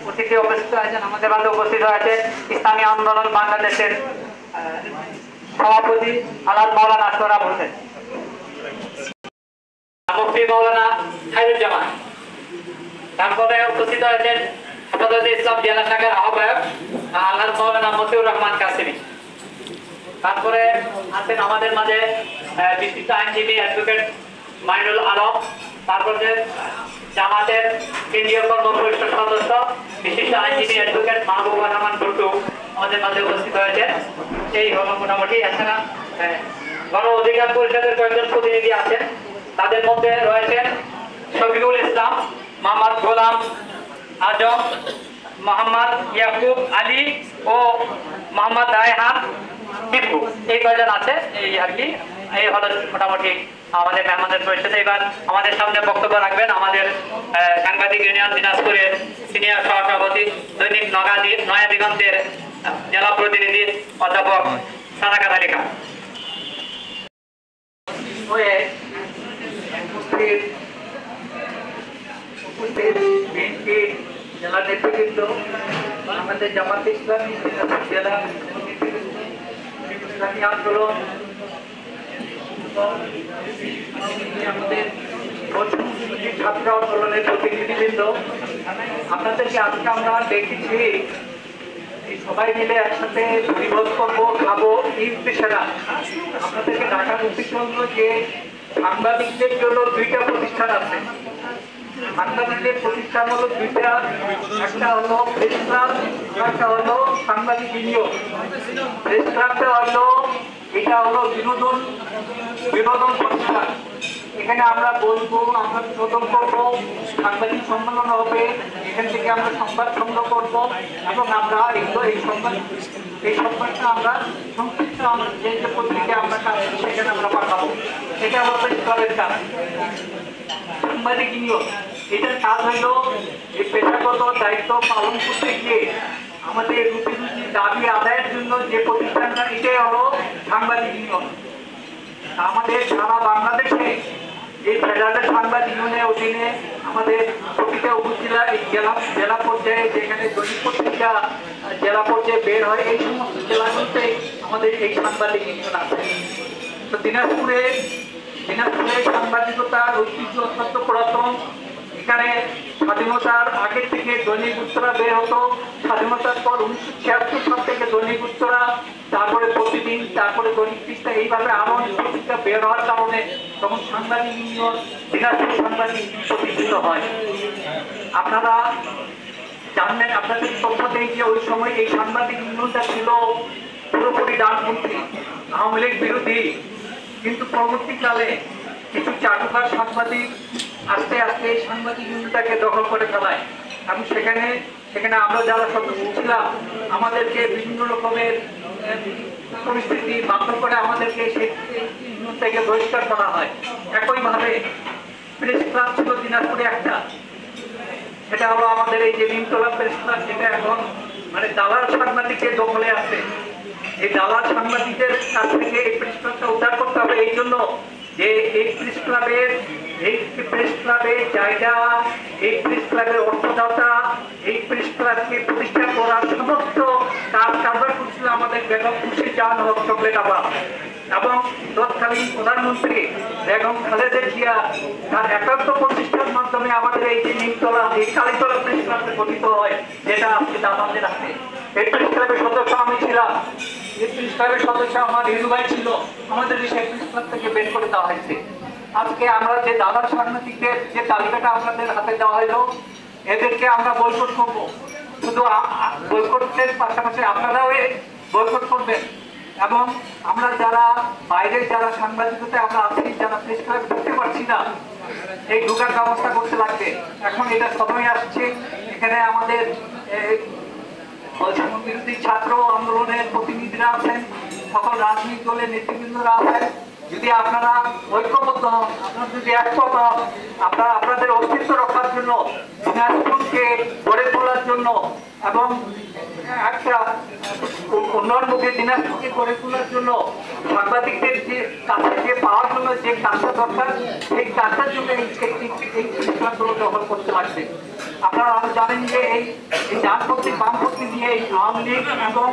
A: অতিথি উপস্থিত আছেন। আমাদের মাঝে উপস্থিত হয়েছে ইসলামী আন্দোলন বাংলাদেশের সভাপতি আলাদ মাওলানা সোহরাব হোসেন, মুফতি মাওলানা খায়রুজ্জামান, তারপরে উপস্থিত হয়েছেন হেফাজতে ইসলাম জেলা শাখার আহ্বায়ক আলাদ মাওলানা মতিউর রহমান কাসেমি। তারপরে আছেন আমাদের মাঝে বিশিষ্ট আইনজীবী অ্যাডভোকেট মাইনুল আলম, তারপরে জামাতের কেন্দ্রীয় কর্মপরিষদ সদস্য বিশিষ্ট আইনজীবী অ্যাডভোকেট মাহবুবুর রহমান টুটু আমাদের মাঝে উপস্থিত হয়েছে। এই হলো মোটামুটি। এছাড়া গণ অধিকার পরিষদের কয়েকজন প্রতিনিধি আছেন, তাদের মধ্যে রয়েছেন শফিকুল ইসলাম, মোহাম্মদ গোলাম আজম, মোহাম্মদ ইয়াকুব আলী ও মোহাম্মদ রায়হান টিপু, এই কয়জন আছে এই আর কি। এই হলো মোটামুটি আমাদের মেহমানদের পরিষদে। এবার আমাদের সামনে বক্তব্য রাখবেন আমাদের সাংবাদিক ইউনিয়ন দিনাজপুরের সিনিয়র সহসভাপতি, দৈনিক নয়া দিগন্তের জেলা প্রতিনিধি অধ্যাপক সাদাকাত আলী খান। জেলা নেতৃবৃন্দ, আমাদের জামাত ইসলামী জেলা ইসলামী আন্দোলন, আমাদের ছাত্র আন্দোলনের প্রতিনিধিবৃন্দ, আপনাদেরকে আজকে আমরা দেখেছি সবাই মিলে একসাথে পরিবোধ করবো, খাবো, এই উদ্দেশ্যে না। আপনাদেরকে ডাকার উদ্দেশ্য হলো যে সাংবাদিকদের জন্য দুইটা প্রতিষ্ঠান আছে। সাংবাদিকদের প্রতিষ্ঠান হলো দুইটা, একটা হলো প্রেস ক্লাব, একটা হলো সাংবাদিক ইউনিয়ন। প্রেস ক্লাবটা হলো এটা হলো বিনোদন প্রতিষ্ঠান। এখানে আমরা বলবো, আমরা বিনোদন করবো, সাংবাদিক সম্মেলন হবে, এখান থেকে আমরা সংবাদ সংগ্রহ করবো এবং আমরা এই সংবাদটা আমরা সংক্ষিপ্ত আমরা যে পত্রিকা আমরা সেখানে আমরা পাঠাবো। এটা হলো প্রেস ক্লাবের কাজ। সাংবাদিক ইউনিয়ন এটার কাজ হলো এই পেশাগত দায়িত্ব পালন করতে গিয়ে আমাদের রুটি দাবি আদায়ের জন্য যে প্রতিষ্ঠানটা, এটাই হলো সাংবাদিক ইউনিয়ন। আমাদের সারা বাংলাদেশে এই ফেডারেল সাংবাদিক ইউনিয়নের অধীনে আমাদের প্রতিটা উপজেলা জেলা পর্যায়ে যেখানে দৈনিক পত্রিকা জেলা পর্যায়ে বের হয়, এই সমস্ত জেলাগুলোতে আমাদের এই সাংবাদিক ইউনিয়ন আছে। তো দিনাজপুরে সাংবাদিকতার ঐতিহ্য অত্যন্ত পুরাতন। এখানে স্বাধীনতার আগের থেকে দৈনিক উত্তরা বের হতো। স্বাধীনতার পর 1976 সাল থেকে দৈনিক উত্তরা, তারপরে প্রতিদিন, তারপরে দৈনিক তিস্তা, এইভাবে আরো পত্রিকা বের হওয়ার কারণে তখন সাংবাদিক ইউনিয়ন দিনাজপুর সাংবাদিক প্রতিষ্ঠিত হয়। আপনারা জানবেন, আপনাদের তথ্য দেই যে ওই সময় এই সাংবাদিক ইউনিয়নটা ছিল পুরোপুরি ডানপন্থী, আওয়ামী লীগ বিরোধী। কিন্তু পরবর্তীকালে কিছু চাটুকার সাংবাদিক আস্তে আস্তে এই সাংবাদিক ইউনিয়নটাকে দখল করে ফেলায় এবং সেখানে আমরা যারা সদস্য ছিলাম আমাদেরকে বিভিন্ন রকমের পরিস্থিতি বাধ্য করে আমাদেরকে সেই ইউনিয়ন থেকে বহিষ্কার করা হয়। একইভাবে প্রেস ক্লাব ছিল দিনাজপুরে একটা, সেটা হলো আমাদের এই যে নিমতলা প্রেস ক্লাব, যেটা এখন মানে দালাল সাংবাদিকের দখলে আছে। এই দালাল সাংবাদিকদের কাছ থেকে এই প্রেস ক্লাবটা উদ্ধার করতে হবে। এই জন্য যে এই প্রেস ক্লাবের জায়গা, এই প্রেস ক্লাবের অর্থদাতা, এই প্রেস ক্লাবকে প্রতিষ্ঠা করার সমস্ত কারবার করছিল আমাদের বেগম খুশি জাহান হক চকলেট আবা এবং তৎকালীন প্রধানমন্ত্রী বেগম খালেদা জিয়া তার একান্ত প্রতিষ্ঠার মাধ্যমে আমাদের এই যে নিমতলা, এই কালীতলা প্রেস ক্লাবটা গঠিত হয়, যেটা আজকে দাদাদের আছে। এই প্রেস ক্লাবের সদস্য আমি ছিলাম, এই প্রেস ক্লাবের সদস্য আমার হিরু ভাই ছিল, আমাদের সেই প্রেস ক্লাব থেকে বের করে দেওয়া হয়েছে। আজকে আমরা যে দাদার সাংবাদিকদের যে তালিকাটা আপনাদের হাতে দেওয়া হলো, এদেরকে আমরা বয়কট করবো। শুধু বয়কটের পাশাপাশি আপনারাও বয়কট করবেন এবং আমরা যারা বাইরের যারা সাংবাদিকতায় আমরা আছি, যারা প্রেস ক্লাবে ঢুকতে পারছি না, এই ঢোকার ব্যবস্থা করতে লাগবে। এখন এটা সময় আসছে, এখানে আমাদের বিরোধী ছাত্র আন্দোলনের প্রতিনিধিরা আছেন, সকল রাজনৈতিক দলের নেতৃবৃন্দরা আছেন। যদি আপনারা ঐক্যবদ্ধ হন, আপনারা যদি একমত হন, আপনারা আপনাদের অস্তিত্ব রক্ষার জন্য, দিনাজপুরকে গড়ে তোলার জন্য এবং একটা উন্নয়নমুখী দিনাজপুরকে করে তোলার জন্য সাংবাদিকদের যে কাছে যে পাওয়ার জন্য যে কাজটা দরকার সেই কাজটার জন্য এই প্রতিষ্ঠানগুলো দখল করতে লাগবে। আপনারা জানেন যে এই ডানপন্থী বামপন্থী নিয়ে এই আওয়ামী লীগ এবং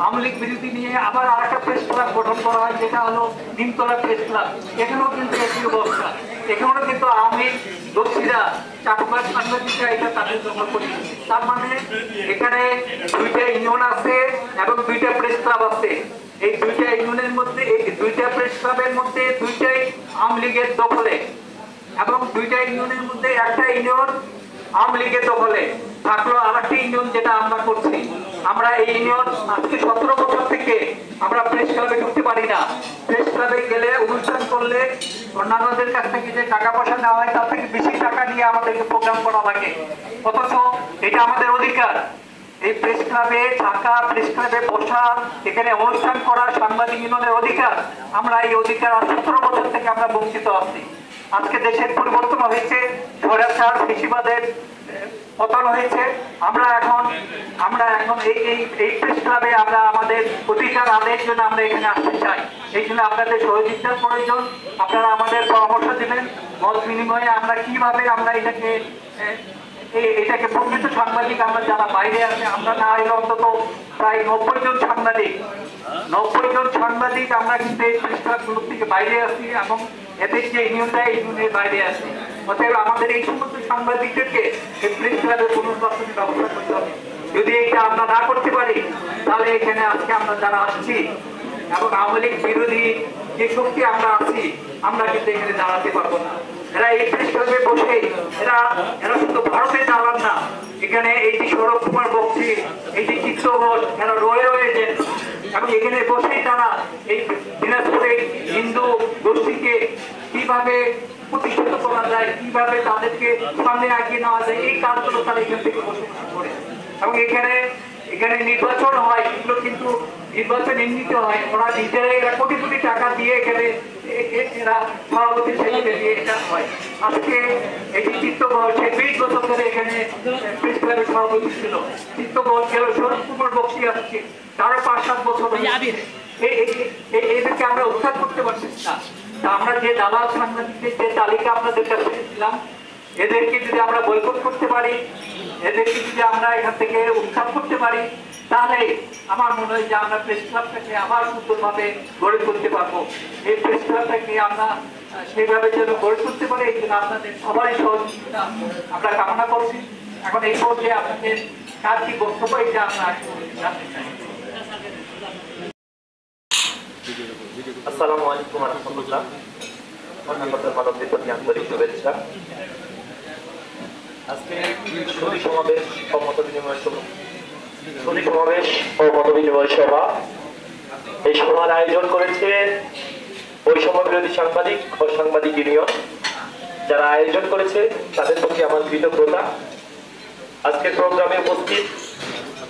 A: আওয়ামী লীগ বিরোধী নিয়ে আবার আর একটা প্রেস ক্লাব গঠন করা হয়, যেটা হলো নিমতলা প্রেস ক্লাব। এখানেও কিন্তু একই অবস্থা, এখানেও কিন্তু আওয়ামী দোষীরা চাটুকার সাংবাদিকরা এটা তাদের দখল করে। তার মানে এখানে দুইটা ইউনিয়ন আছে এবং দুইটা প্রেস ক্লাব আছে। এই দুইটা ইউনিয়নের মধ্যে এই দুইটা প্রেস ক্লাবের মধ্যে দুইটাই আওয়ামী লীগের দখলে এবং দুইটা ইউনিয়নের মধ্যে একটা ইউনিয়ন আওয়ামী লীগের দখলে থাকলো আর একটা ইউনিয়ন যেটা আমরা করছি। আমরা এই ইউনিয়ন আজকে 17 বছর থেকে আমরা প্রেস ক্লাবে ঢুকতে পারি না। প্রেস ক্লাবে গেলে অনুষ্ঠান করলে অন্যান্যদের কাছ থেকে যে টাকা পয়সা নেওয়া হয় তার থেকে বেশি টাকা দিয়ে আমাদেরকে প্রোগ্রাম করা লাগে, অথচ এটা আমাদের অধিকার। এই প্রেস ক্লাবে থাকা, প্রেস ক্লাবে বসা, এখানে অনুষ্ঠান করা সাংবাদিক ইউনিয়নের অধিকার। আমরা এই অধিকার 17 বছর থেকে আমরা বঞ্চিত আছি। আজকে দেশের পরিবর্তন হয়েছে, স্বৈরাচার ফ্যাসিবাদের পতন হয়েছে। আমরা এখন এই প্রেস ক্লাবে আমরা আমাদের অধিকার আদায়ের জন্য আমরা এখানে আসতে চাই। এই জন্য আপনাদের সহযোগিতার প্রয়োজন। আপনারা আমাদের পরামর্শ দিবেন, মত বিনিময়ে আমরা কিভাবে আমরা এটাকে প্রকৃত সাংবাদিক আমরা যারা বাইরে আছে, আমরা না হলে অন্তত প্রায় 90 জন সাংবাদিক আমরা কিন্তু এই প্রেস ক্লাবগুলো থেকে বাইরে আছি এবং এদের যে ইউনিয়নটা এই ইউনিয়নের বাইরে আছে। অতএব আমাদের এই সমস্ত সাংবাদিকদেরকে এই প্রেস ক্লাবের পুনর্বাসনের ব্যবস্থা করতে হবে। যদি এটা আমরা না করতে পারি তাহলে এখানে আজকে আমরা যারা আসছি এবং আওয়ামী লীগ বিরোধী যে শক্তি আমরা আছি, আমরা কিন্তু এখানে দাঁড়াতে পারবো না। এরা এই প্রেস ক্লাবে বসে এরা শুধু ভারতে দাঁড়ান না, এখানে এই যে সৌরভ কুমার বক্সি, এই যে চিত্রঘোষ, এরা রয়েছেন এবং এখানে বসেই তারা এই দিনাজপুরে হিন্দু গোষ্ঠীকে কিভাবে প্রতিষ্ঠিত করা যায়, কিভাবে তাদেরকে সামনে এগিয়ে নেওয়া যায়, এই কাজগুলো তারা এখান থেকে বসে করে। এবং এখানে নির্বাচন হয়, এগুলো কিন্তু নির্বাচন এমনিতে হয়, ওরা নিজেরাই এরা কোটি কোটি টাকা দিয়ে এখানে এরা সভাপতি ছেলেকে দিয়ে এটা হয়। আজকে এই চিত্তগঞ্জ 20 বছর ধরে এখানে প্রেস ক্লাবের সভাপতি ছিল, চিত্তগঞ্জ গেল সৌরভ কুমার বক্সি আসছে, তারও 5-7 বছর এদেরকে আমরা উদ্ধার করতে পারছি না। আমরা যে দালাল সাংবাদিকদের যে তালিকা আপনাদের কাছে দিলাম, এদেরকে যদি আমরা বয়কট করতে পারি, এদেরকে যদি আমরা এখান থেকে উৎখাত করতে পারি, তাহলে আমার মনে হয় যে আমরা প্রেস ক্লাবটাকে আবার সুন্দরভাবে গড়ে তুলতে পারবো। এই প্রেস ক্লাবটাকে আমরা সেইভাবে যেন গড়ে তুলতে পারি, এই জন্য আপনাদের সবারই সহযোগিতা আমরা কামনা করছি। এখন এই পর্যায়ে আপনাদের কার কি বক্তব্য এটা আমরা জানতে চাই।
D: আসসালামু আলাইকুম ওয়া রাহমাতুল্লাহ। মানবদের প্রতি আন্তরিক শুভেচ্ছা। আজকে সুধী সমাবেশ ও মত বিনিময় সভা, এই সভার আয়োজন করেছে বৈষম্য বিরোধী সাংবাদিক ও সাংবাদিক ইউনিয়ন। যারা আয়োজন করেছে তাদের প্রতি আমার কৃতজ্ঞতা। আজকের প্রোগ্রামে উপস্থিত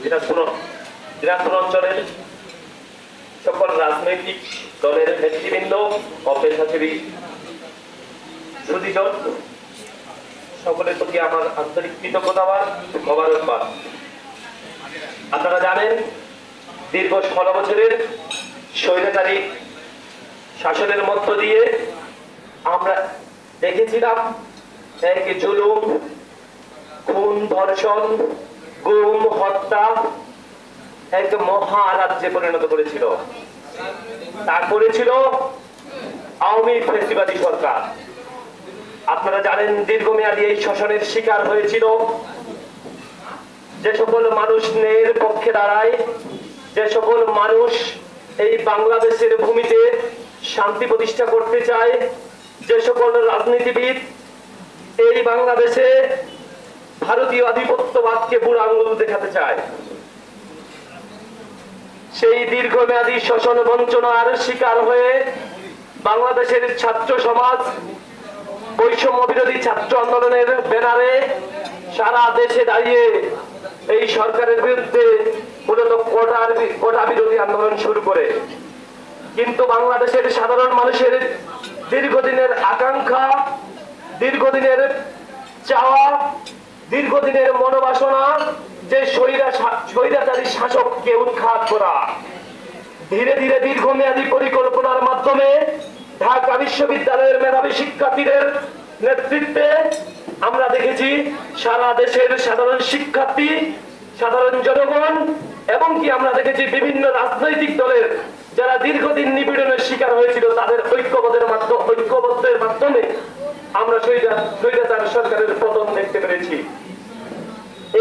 D: দিনাজপুর অঞ্চলের সকল রাজনৈতিক দলের নেতৃবৃন্দ ও পেশাজীবী সুধীজন, সকলের প্রতি আমার আন্তরিক কৃতজ্ঞতাবাদ, মোবারকবাদ। আপনারা জানেন, দীর্ঘ 16 বছরের স্বৈরাচারী শাসনের মধ্য দিয়ে আমরা দেখেছিলাম এক জুলুম, খুন, ধর্ষণ, গুম, হত্যা এক মহা রাজ্যে পরিণত করেছিল। তারপরে ছিল আওয়ামী ফ্যাসিবাদী সরকার। আপনারা জানেন, দীর্ঘমেয়াদী এই শোষণের শিকার হয়েছিল যে সকল মানুষ ন্যায়ের পক্ষে দাঁড়ায়, যে সকল মানুষ এই বাংলাদেশের ভূমিতে শান্তি প্রতিষ্ঠা করতে চায়, যে সকল রাজনীতিবিদ এই বাংলাদেশে ভারতীয় আধিপত্যবাদকে বুড়ো আঙুল দেখাতে চায়, সেই দীর্ঘমেয়াদী শোষণ বঞ্চনার শিকার হয়ে বাংলাদেশের ছাত্র সমাজ বৈষম্য বিরোধী ছাত্র আন্দোলনের ব্যানারে সারা দেশে দাঁড়িয়ে এই সরকারের বিরুদ্ধে মূলত কোটা বিরোধী আন্দোলন শুরু করে। কিন্তু বাংলাদেশের সাধারণ মানুষের দীর্ঘদিনের আকাঙ্ক্ষা, দীর্ঘদিনের চাওয়া, দীর্ঘদিনের মনোবাসনা
E: যে স্বৈরাচারী শাসককে উৎখাত করা। ধীরে ধীরে দীর্ঘমেয়াদী পরিকল্পনার মাধ্যমে ঢাকা বিশ্ববিদ্যালয়ের মেধাবী শিক্ষার্থীদের নেতৃত্বে আমরা দেখেছি সারা দেশের সাধারণ শিক্ষার্থী, সাধারণ জনগণ এবং কি আমরা দেখেছি বিভিন্ন রাজনৈতিক দলের যারা দীর্ঘদিন নিপীড়নের শিকার হয়েছিল তাদের ঐক্যবদ্ধের মাধ্যমে আমরা স্বৈরাচার সরকারের পতন দেখতে পেরেছি।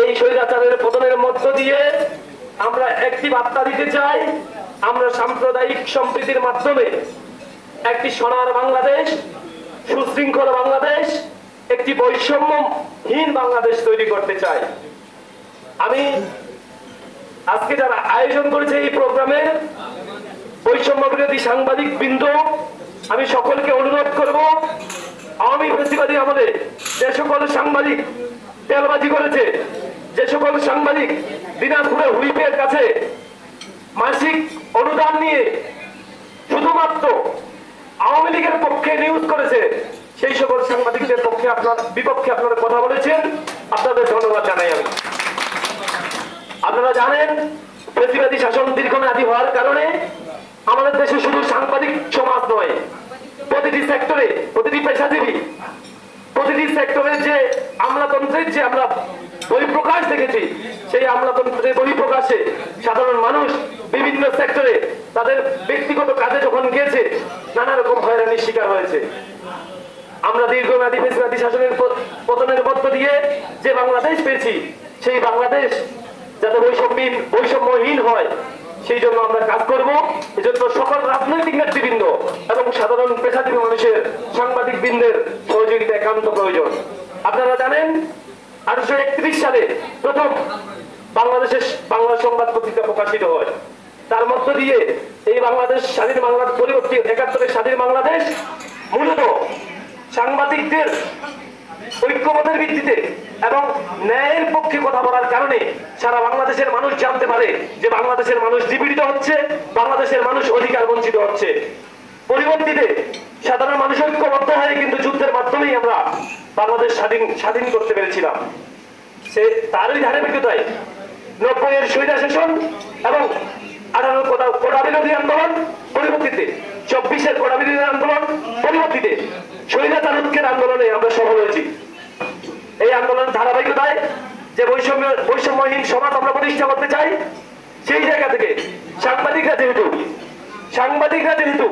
E: এই স্বৈরাচারের পতনের মধ্য দিয়ে আমরা একটি বার্তা দিতে চাই, আমরা সাম্প্রদায়িক সম্প্রীতির মাধ্যমে একটি সোনার বাংলাদেশ, সুশৃঙ্খল বাংলাদেশ, একটি বৈষম্যহীন বাংলাদেশ তৈরি করতে চাই। আমি আজকে যারা আয়োজন করেছে এই প্রোগ্রামে বৈষম্য বিরোধী সাংবাদিক বৃন্দ, আমি সকলকে অনুরোধ করব, আওয়ামী ফ্যাসিবাদী আমলে যে সকল সাংবাদিক তেলবাজি করেছে, যে সকল সাংবাদিক দিনাজপুরে হুইপের কাছে মাসিক অনুদান নিয়ে শুধুমাত্র আওয়ামী লীগের পক্ষে নিউজ করেছে, সেই সকল সাংবাদিকদের বিপক্ষে আপনারা কথা বলেছেন, আপনাদের ধন্যবাদ জানাই আমি। আপনারা জানেন ফ্যাসিবাদী শাসন দীর্ঘমেয়াদী হওয়ার কারণে আমাদের দেশে শুধু সাংবাদিক সমাজ নয়, প্রতিটি সেক্টরে, প্রতিটি পেশাজীবী, প্রতিটি সেক্টরে যে আমলাতন্ত্রের যে আমরা বহিঃপ্রকাশ দেখেছি, সেই আমলাতন্ত্রের বহিঃপ্রকাশে সাধারণ মানুষ বিভিন্ন সেক্টরে তাদের ব্যক্তিগত কাজে যখন গিয়েছে নানা রকম হয়রানির শিকার হয়েছে। আমরা দীর্ঘমেয়াদী ফ্যাসিবাদী শাসনের পতনের মধ্য দিয়ে যে বাংলাদেশ পেয়েছি, সেই বাংলাদেশ যাতে বৈষম্যহীন হয় সেই জন্য আমরা কাজ করব। এজন্য সকল রাজনৈতিক নেতৃবৃন্দ এবং সাধারণ পেশাজীবী মানুষের, সাংবাদিক বৃন্দের সহযোগিতা একান্ত প্রয়োজন। আপনারা জানেন 1831 সালে প্রথম বাংলাদেশের বাংলা সংবাদ পত্রিকা প্রকাশিত হয়। তার মধ্য দিয়ে এই বাংলাদেশ স্বাধীন বাংলাদেশ পরবর্তী 71 স্বাধীন বাংলাদেশ মূলত সাংবাদিকদের ঐক্যবদ্ধের ভিত্তিতে এবং ন্যায়ের পক্ষে কথা বলার কারণে সারা বাংলাদেশের মানুষ জানতে পারে যে বাংলাদেশের মানুষ নিপীড়িত হচ্ছে, বাংলাদেশের মানুষ অধিকার বঞ্চিত হচ্ছে। পরবর্তীতে সাধারণ মানুষ ঐক্যবদ্ধ হয়ে কিন্তু যুদ্ধের মাধ্যমেই আমরা বাংলাদেশ স্বাধীন করতে পেরেছিলাম। সে তারই ধারাবাহিকতায় 90-এর স্বৈরা শাসন এবং 18 কোটা বিরোধী আন্দোলন, পরবর্তীতে 24-এর কোটা বিরোধী আন্দোলন, পরবর্তীতে স্বৈরাচার উৎখাত আন্দোলনে আমরা সফল হয়েছি। এই আন্দোলনের ধারাবাহিকতায় যে বৈষম্যহীন সমাজ আমরা প্রতিষ্ঠা করতে চাই, সেই জায়গা থেকে সাংবাদিকরা যেহেতু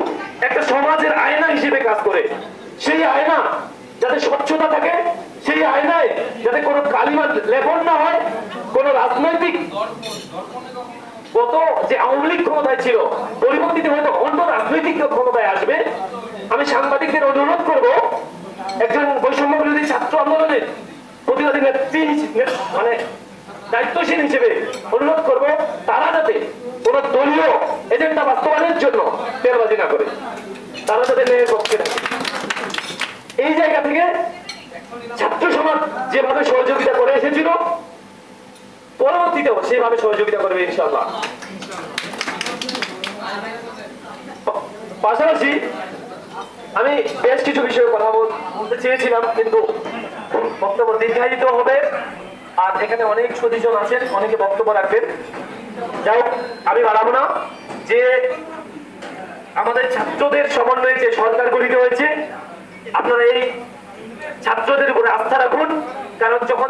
E: একটা সমাজের আয়না হিসেবে কাজ করে, সেই আয়না যাতে স্বচ্ছতা থাকে, সেই আয়নায় যাতে কোনো কালিমা লেপন না হয়, কোন রাজনৈতিক গত যে আওয়ামী লীগ ক্ষমতায় ছিল পরবর্তীতে হয়তো অন্য রাজনৈতিক ক্ষমতায় আসবে। আমি সাংবাদিকদের অনুরোধ করব, একজন বৈষম্য বিরোধী ছাত্র আন্দোলনের প্রতিবাদী নেত্রী মানে দায়িত্বশীল হিসেবে অনুরোধ করব, তারা যাতে কোন দলীয় এজেন্ডা বাস্তবায়নের জন্য তেলবাজি না করে, তারা যাতে ন্যায়ের পক্ষে থাকে। এই জায়গা থেকে ছাত্র সমাজ যেভাবে সহযোগিতা করে এসেছিল, পরবর্তীতেও সেভাবে সহযোগিতা করবে ইনশাআল্লাহ। পাশাপাশি আমি বেশ কিছু বিষয়ে কথা বলতে চেয়েছিলাম, কিন্তু বক্তব্য দীর্ঘায়িত হবে, আর এখানে অনেক সদস্যজন আছেন, অনেকে বক্তব্য রাখবেন। যাই হোক, আমি বাড়াবো না। যে আমাদের ছাত্রদের সমন্বয়ে যে সরকার গঠিত হয়েছে, আপনারা এই ছাত্রদের উপরে আস্থা রাখুন, কারণ যখন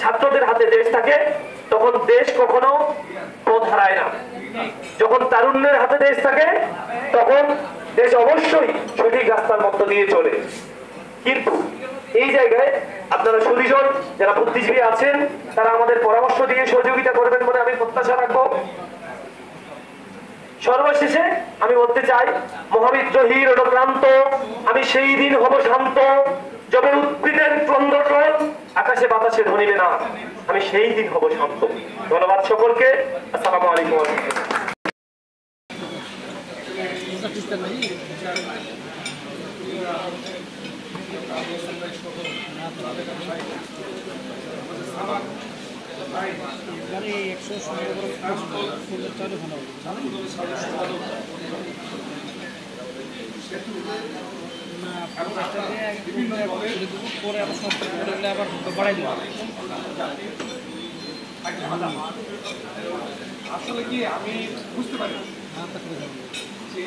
E: ছাত্রদের হাতে দেশ থাকে তখন দেশ কখনো পথ হারায় না। যখন তারুণ্যের হাতে দেশ থাকে তখন দেশ অবশ্যই সঠিক রাস্তার মধ্য দিয়ে চলে। কিন্তু এই জায়গায় আপনারা সুদীজন যারা বুদ্ধিজীবী আছেন, তারা আমাদের পরামর্শ দিয়ে সহযোগিতা করবেন বলে আমি প্রত্যাশা রাখবো। সর্বশেষে আমি বলতে চাই, মহাবিদ্রোহী রণক্লান্ত আমি সেই দিন হব শান্ত, যবে উদ্ভিদের ক্রন্দন আকাশে বাতাসে ধরিবে না, আমি সেই দিন হব শান্ত। ধন্যবাদ সকলকে। আসসালামু আলাইকুম।
B: পরে আবার বাড়াই দেবো। আসলে কি আমি বুঝতে পারি যে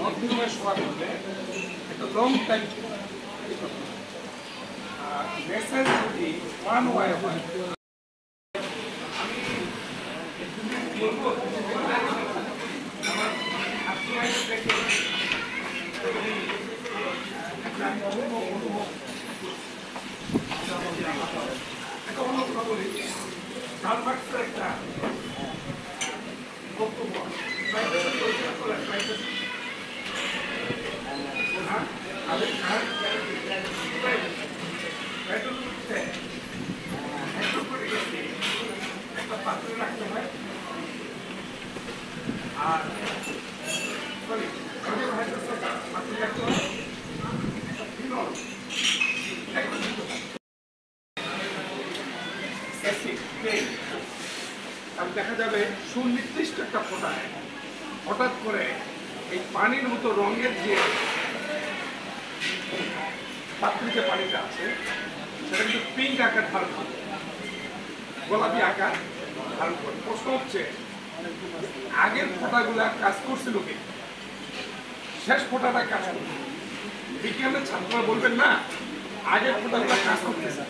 B: মধ্যমের সভা করলে একটা লং টাইম মেসেজ যদি ওয়ান ওয়াই হয় একটা পাত্রে রাখতে হয় আর সরি পাত্রে রাখতে হয় দেখা যাবে সুনির্দিষ্ট একটা ফোটায় হঠাৎ করে এই পানির মতো রঙের যে পাত্রিতে পানিটা আছে সেটা কিন্তু পিঙ্ক আকার ধারণ করে, গোলাপি আকার ধারণ করে। প্রশ্ন হচ্ছে আগের ফোঁটাগুলা কাজ করছিল কি, শেষ ফোঁটাটা কাজ করছে? বিজ্ঞানের ছাত্ররা বলবেন না আগের ফোঁটাগুলা কাজ করতেছে,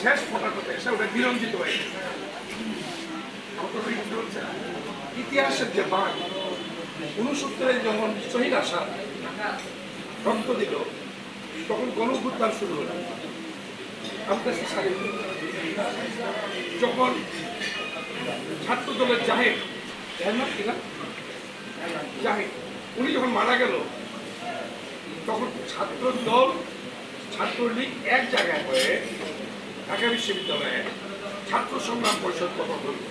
B: শেষ ফোঁটাটাতে এসে ওটা বিরঞ্জিত হয়ে গেছে। ইতিহাসের যে বাঘ 69-এ যখন শহীদ আসাদ রক্ত দিল তখন গণঅভ্যুত্থান শুরু হলো, যখন ছাত্র দলের জাহিদ উনি যখন মারা গেল তখন ছাত্র দল ছাত্রলীগ এক জায়গায় হয়ে ঢাকা বিশ্ববিদ্যালয়ে ছাত্র সংগ্রাম পরিষদ গঠন করল।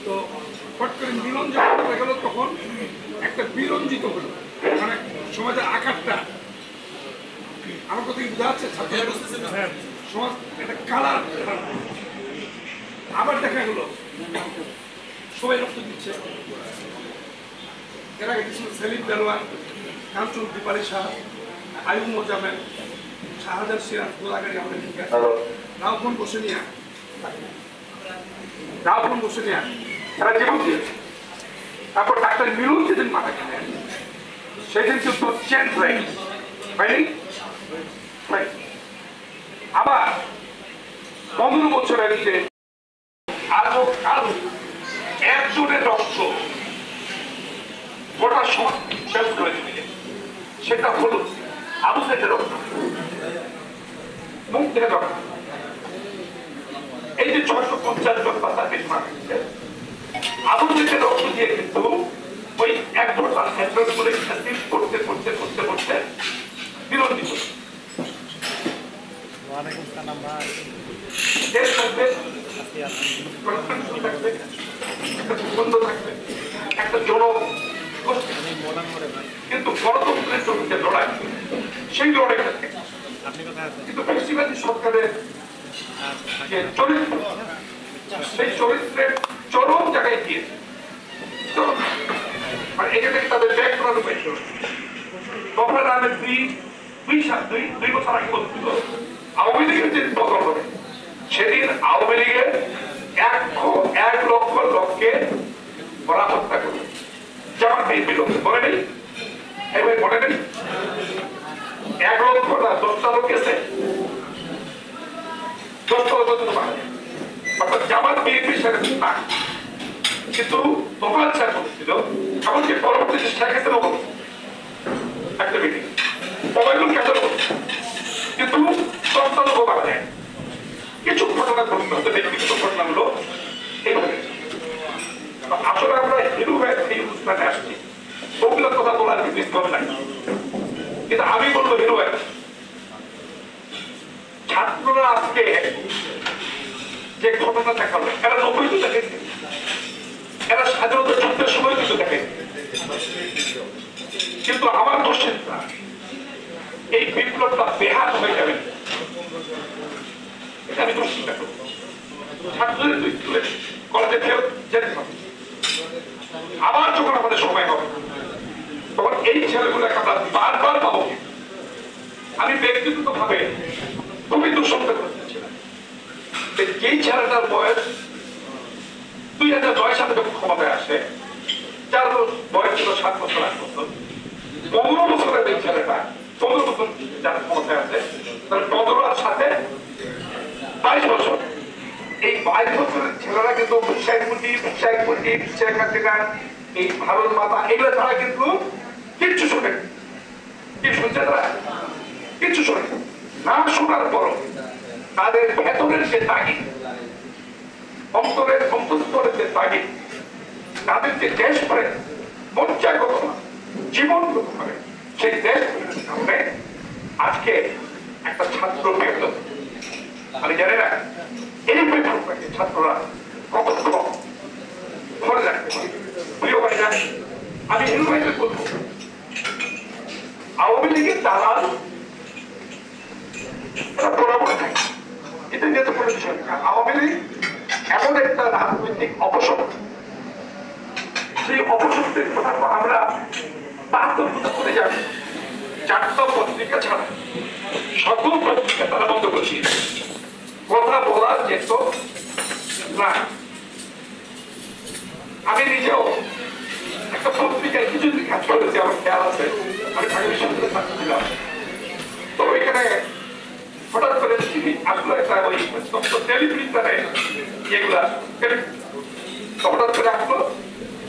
B: তো হট করে মিলন যখন হয়ে গেল তখন একটা বিরঞ্জিত হলো, মানে সমাজের আকারটা আমার কথা কি বোঝা যাচ্ছে? সমাজ একটা কালার। আবার দেখা গেল সবাই রক্ত দিচ্ছে। এর আগে কিছু সেলিম দেলোয়ার, কাঞ্চন দীপালি শাহ, আয়ুব মোজামেল, শাহজাহান সিরাজ, গোলাগাড়ি আমাদের রাউফোন বসে নিয়ে তারা জীবন দিয়েছে। তারপর ডাক্তার মিলন যেদিন মারা গেলেন সেদিন কিন্তু চেঞ্জ হয়ে গেছে, হয়নি? আবার 15 বছরের যে আরো একজনের রক্ত গোটা সমাজ শেষ করে দিবে, সেটা হলো আবু সাইদের রক্ত, মুখ থেকে রক্ত। এই যে 650 জন পাতা বেশ মারা গেছে, আবু সাইদের রক্ত দিয়ে কিন্তু ওই এক টোটাল হেডমেট করে করতে করতে করতে করতে বিরোধী হল। দেশ থাকবে, বন্ধ থাকবে, একটা জন কিন্তু গণতন্ত্রের জন্য যে লড়াই, সেই লড়াইটা কিন্তু বেশিরভাগই সরকারের যে চরিত্র, সেই চরিত্রের চরম জায়গায় গিয়েছে। আর এটা থেকে তাদের ব্যাগ করানো পাইছিল। তখন আমি দুই বছর আগে বলছিল আওয়ামী লীগের যে বদল হবে সেদিন আওয়ামী লীগের 1 লক্ষ লোককে ওরা হত্যা করবে, যেমন বিএনপি লোক বলে নেই, এবার বলে নেই 1 লক্ষ না 10টা লোক গেছে, 10টা লোক অর্থাৎ জামাত বিএনপির সাথে না। কিন্তু তোমরা চার বলছিল এমনকি পরবর্তী শেখ হাসিনা বলছে একটা মিটিং মোবাইল ক্যান্সেল করছে, কিন্তু 10টা লোক মারা যায়। কিছু ঘটনা ঘটনা হতে ব্যক্তিগত ঘটনাগুলো এইভাবে। আসলে আমরা হিরো হয়ে এই অনুষ্ঠানে আসছি, ওগুলোর কথা বলার নির্দিষ্ট হবে না, কিন্তু আমি বলবো হিরো হয়ে ছাত্ররা আজকে যে ঘটনা দেখালো এরা 90 দেখেছে, এরা স্বাধীনতা যুদ্ধের সময় কিন্তু দেখেছে। কিন্তু আমার দুশ্চিন্তা এই বিপ্লবটা বেহাত হয়ে যাবে, এটা আমি দুশ্চিন্তা করব। ছাত্রদের কলেজে ফেরত যেতে হবে, আবার যখন আমাদের সময় হবে তখন এই ছেলেগুলোকে আমরা বারবার পাবো। আমি ব্যক্তিগত ভাবে খুবই দুঃসংবাদ করতেছিলাম যেই ছেলেটার বয়স 2009 সালে যখন ক্ষমতায় আসে, যার বয়স ছিল 7 বছর 8 বছর, 15 বছরের এই ছেলেটা 15 বছর যার ক্ষমতায় আছে, তাহলে 15 সাথে 22 বছর। এই 22 বছরের ছেলেরা কিন্তু এই ভারত মাতা এগুলো তারা কিন্তু কিচ্ছু শোনে, কি শুনছে তারা? কিচ্ছু শোনে না। শোনার পরও তাদের ভেতরের যে তাগিদ, অন্তরের অন্তঃস্থলের যে তাগিদ, তাদের যে দেশ প্রেম, মজ্জাগত জীবনগত ভাবে সেই দেশ সামনে আজকে একটা ছাত্র বেতন, আমি জানি না এই বেতনটাকে ছাত্ররা কতক্ষণ ধরে রাখতে পারে। প্রিয় ভাইরা, আমি হিন্দু ভাইদের বলবো, আওয়ামী লীগের দালাল বরাবর থাকে, এটা নিয়ে তো কোনো বিষয় না। আওয়ামী লীগ এমন একটা রাজনৈতিক অপশক্তি, সেই অপশক্তির কথা আমরা বাস্তবতা করে যাবো। 4টা পত্রিকা ছাড়া সকল পত্রিকা তারা বন্ধ করছি, কথা বলার যেত না। আমি নিজেও একটা পত্রিকায় কিছুদিন কাজ করেছি, আমার খেয়াল আছে, আমি ঢাকা বিশ্ববিদ্যালয়ে ছাত্র ছিলাম। তো এখানে হঠাৎ করে আসলো একটা ওই টেলিপ্রিন্টারে এগুলা, হঠাৎ করে আসলো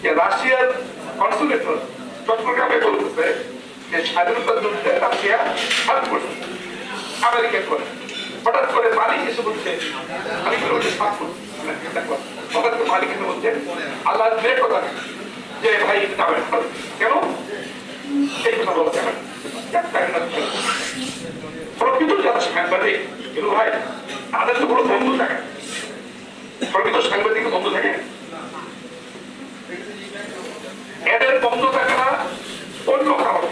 B: যে রাশিয়ার কনসুলেটর চট্টগ্রামে বলতেছে যে স্বাধীনতা যুদ্ধে রাশিয়া হাত করছে আমেরিকা করে। হঠাৎ করে মালিক এসে বলছে, আমি হঠাৎ করে মালিক এসে বলছে আল্লাহ মেয়ে কথা যে ভাই যাবেন কেন এই কথা বলতে হবে। প্রকৃত যারা সাংবাদিক কিন্তু ভাই তাদের তো কোনো বন্ধু থাকে, প্রকৃত সাংবাদিকের বন্ধু থাকে, এদের বন্ধু থাকে না অন্য কারণ।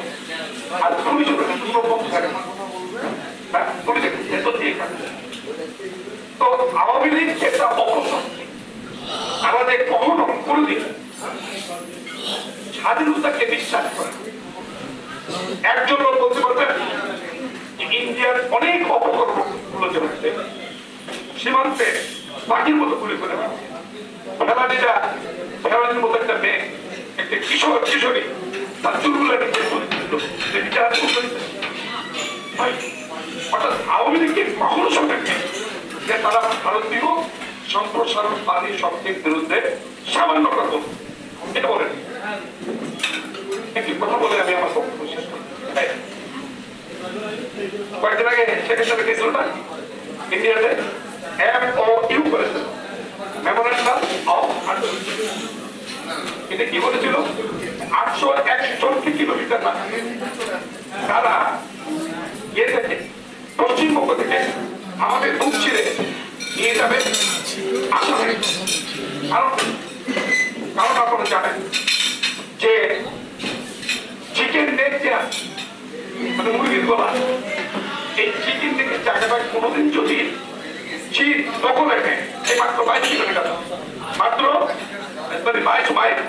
B: আর পুলিশ কোনো বন্ধু থাকে না, পুলিশ দিয়ে থাকে। তো আওয়ামী লীগ একটা অপশক্তি আমাদের কখনো কোনদিন স্বাধীনতাকে বিশ্বাস করে। একজন বলতে পারবেন ইন্ডিয়ার অনেক অপকর্মগুলো চলছে, সীমান্তে বাকির মতো গুলি করে ফেরানির মতো একটা মেয়ে, একটা কিশোরী তার চুলগুলো অর্থাৎ আওয়ামী লীগকে কখনো শোনেননি যে তারা ভারতীয় সম্প্রসারণবাদী শক্তির বিরুদ্ধে সামান্য কথা এটা বলেন। একটি কথা বলে আমি আমার বক্তব্য শেষ করি। কয়েকদিন আগে সেখানে সাথে গেছিল না ইন্ডিয়াতে MOU করেছে, মেমোরেন্ডাম অফ আন্ডারস্ট্যান্ডিং। এটা কি বলেছিল 861 কিলোমিটার না তারা ইয়ে থেকে পশ্চিমবঙ্গ থেকে আমাদের বুক ছিঁড়ে নিয়ে যাবে আসামে। কারণ আপনারা জানেন যে চিকেন নেক মানে মুরগির গলা, এই চিকেন নেকের জায়গাটা কোনোদিন যদি চীন দখলে নেয়, এই মাত্র 22 কিলোমিটার, মাত্র 22 মাইল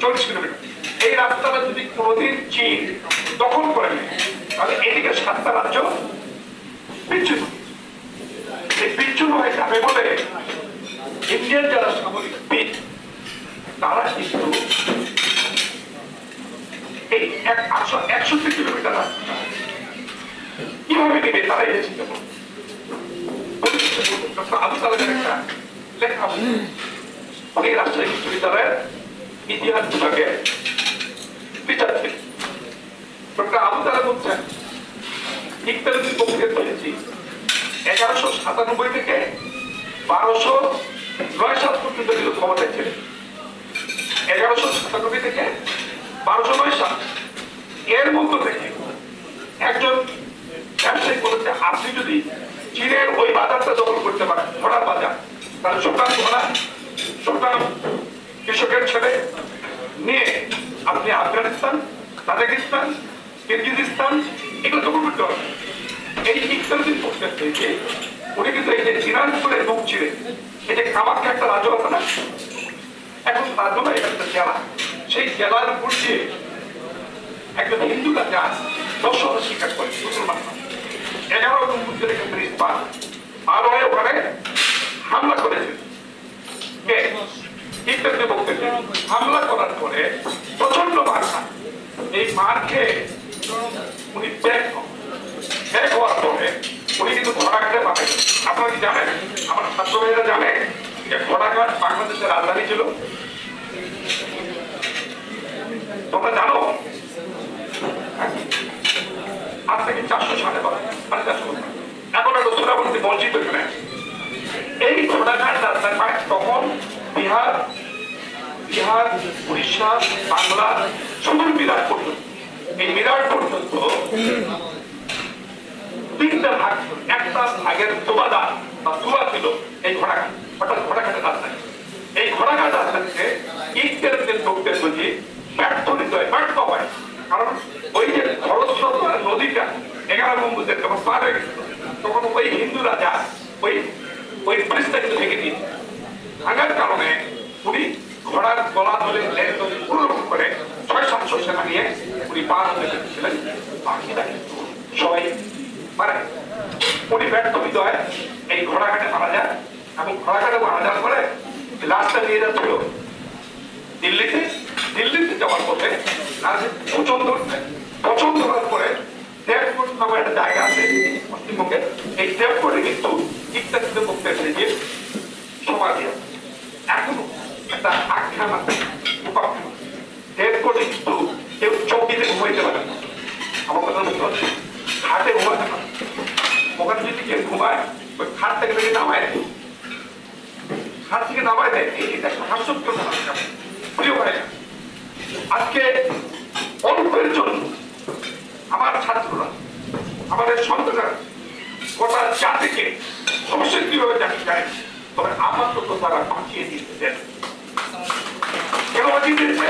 B: 40 কিলোমিটার, এই রাস্তাটা যদি কোনোদিন চীন দখল করে নেয় তাহলে এদিকে 7টা রাজ্য বিচ্ছিন্ন, এই বিচ্ছিন্ন হয়ে যাবে বলে ইন্ডিয়ান যারা সামরিক বিদ তারা কিন্তু এই 161 কিলোমিটার রাস্তা কিভাবে নেবে তারা এসেছে। আবু সালেমের একটা লেখা অনেক রাজশাহী বিশ্ববিদ্যালয়ের ইতিহাস বিভাগে বিচারছি। ডক্টর আবু সালেম বলছেন ইকতালির পক্ষে পেয়েছি 1197 থেকে 1209 সাল পর্যন্ত কিন্তু ক্ষমতায় ছিলেন। 1197 থেকে 1209 সাল এর মধ্য থেকে একজন ব্যবসায়ী বলেছে আপনি যদি চীনের ওই বাজারটা দখল করতে পারেন, ঘোড়ার বাজার, তাহলে সুলতান ঘোড়া, সুলতান কৃষকের ছেলে নিয়ে আপনি আফগানিস্তান, তাজিকিস্তান, কিরগিজস্তান এগুলো দখল করতে পারেন। এই 41 প্রক্রিয়া থেকে উনি কিন্তু এই যে দিনাজপুরের মুখ ছিঁড়ে এই যে কামাখ্যা একটা রাজ্য আছে না, এখন রাজ্য না এটা একটা জেলা, সেই জেলার উপর দিয়ে একজন হিন্দুরা যান 10 শতাংশ শিকার করে মুসলমান 11 নম্বর থেকে ব্রিজ পার আর ওখানে হামলা করেছেন। কে? ইত্যাদি বক্তব্য হামলা করার পরে প্রচন্ড মার খান। এই মার খেয়ে উনি ব্যাক হওয়ার পরে উনি কিন্তু ঘোড়াঘাটে মারা গেছেন। আপনারা কি জানেন? আমার ছাত্র ভাইয়েরা জানে যে ঘোড়াঘাট বাংলাদেশের রাজধানী ছিল? তোমরা জানো? আজ থেকে 400 সালে এখন একটা সুরাবর্তী মসজিদ ওখানে। এই ঘোড়াঘাট রাস্তায় তখন বিহার, উড়িষ্যা, বাংলা, সুদূর মিরাট পর্যন্ত, এই মিরাট পর্যন্ত 3টা ভাগ, একটা ভাগের দুবাদা বা দুবা ছিল এই ঘোড়াঘাট, অর্থাৎ ঘোড়াঘাটের রাস্তায়। এই ঘোড়াঘাট রাস্তাতে ইটের লোকদের বুঝি ব্যর্থ হয়, কারণ ওই যে খরস্রোতা নদীটা 11 গম্বুজের যখন পার হয়ে গেছিল তখন ওই হিন্দু রাজা ওই ব্রিজটা কিন্তু ভেঙে দিয়েছে। ভাঙার কারণে উনি ঘোড়ার গলা ধরে পুরোরকম করে 600-700 সেনা নিয়ে উনি পার হতে পেরেছিলেন। বাকিটা কিন্তু সবাই মারা গেছে। উনি ব্যর্থ হয়, এই ঘোড়াঘাটে মারা যায় এবং ঘোড়াঘাটে মারা যাওয়ার পরে লাশটা নিয়ে যাচ্ছিল দিল্লিতে যাওয়ার পথে পছন্দ করার পরে দেবকোট নামে একটা জায়গা আছে পশ্চিমবঙ্গে। এই দেবকোটে কিন্তু ইত্যাদি বক্তব্য এসেছে সমাধি আছে। এখনো একটা আখ্যান আছে, উপাখ্যান। দেবকোটে কিন্তু কেউ চৌকিতে ঘুমাইতে পারে না। আমার কথা বুঝতে পারছি? খাটে ঘুমাতে পারে। ওখানে যদি কেউ ঘুমায় ওই খাট থেকে নামায় দেয়, খাট থেকে নামায় দেয়। এটা একটা হাস্যকর প্রিয় ভাই, আজকে অল্পের জন্য আমার ছাত্ররা, আমাদের সন্তানরা গোটা জাতিকে সমস্যা কিভাবে জানি যায়, তবে আমার তো তারা বাঁচিয়ে দিয়েছে। কেন বাঁচিয়ে দিয়েছে?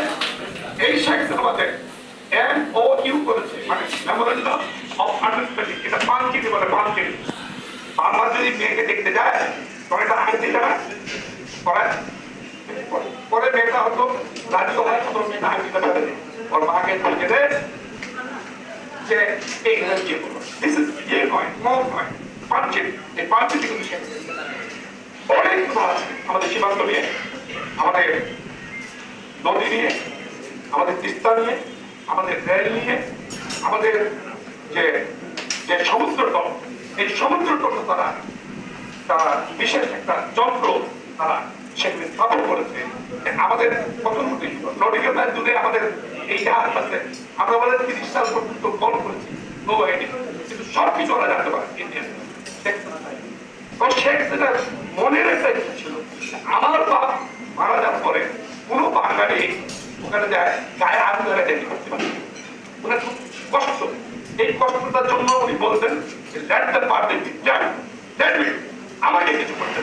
B: এই সাহিত্য আমাদের MOU করেছে, মানে মেমোরেন্ডাম অফ আন্ডারস্ট্যান্ডিং। এটা 5 চিঠি বলে, 5 চিঠি। বাবা যদি মেয়েকে দেখতে যায় তবে এটা আইন দিতে না পরে মেয়েটা হতো রাজি হয়, মেয়েটা আইন দিতে পারে ওর মাকে বলছে যে এই বিয়ে করবো। দিস ইজ ইয়ে নয়, মত নয়, 5 চিঠি। এই 5 চিঠি কিন্তু অনেক আছে আমাদের সীমান্ত নিয়ে, আমাদের নদী নিয়ে, আমাদের তিস্তা নিয়ে, আমাদের রেল নিয়ে, আমাদের যে সমুদ্র তট, এই সমুদ্র তট তারা বিশেষ একটা যন্ত্র তারা সেখানে স্থাপন করেছে। আমাদের কত নটিক্যাল মাইল দূরে আমাদের এই জাহাজ আছে, আমরা আমাদের 30 সাল পর্যন্ত কল করেছি, নো আইডিয়া, কিন্তু সবকিছু ওরা জানতে পারে। ইন্ডিয়ান শেখ হাসিনার মনের একটা ইচ্ছা ছিল, আমার বাপ মারা যাওয়ার পরে কোনো বাঙালি ওখানে যায় গায়ে আগুন ধরে দেখতে করতে পারে। ওনার খুব কষ্ট, এই কষ্টটার জন্য উনি বলতেন আমাকে কিছু করতে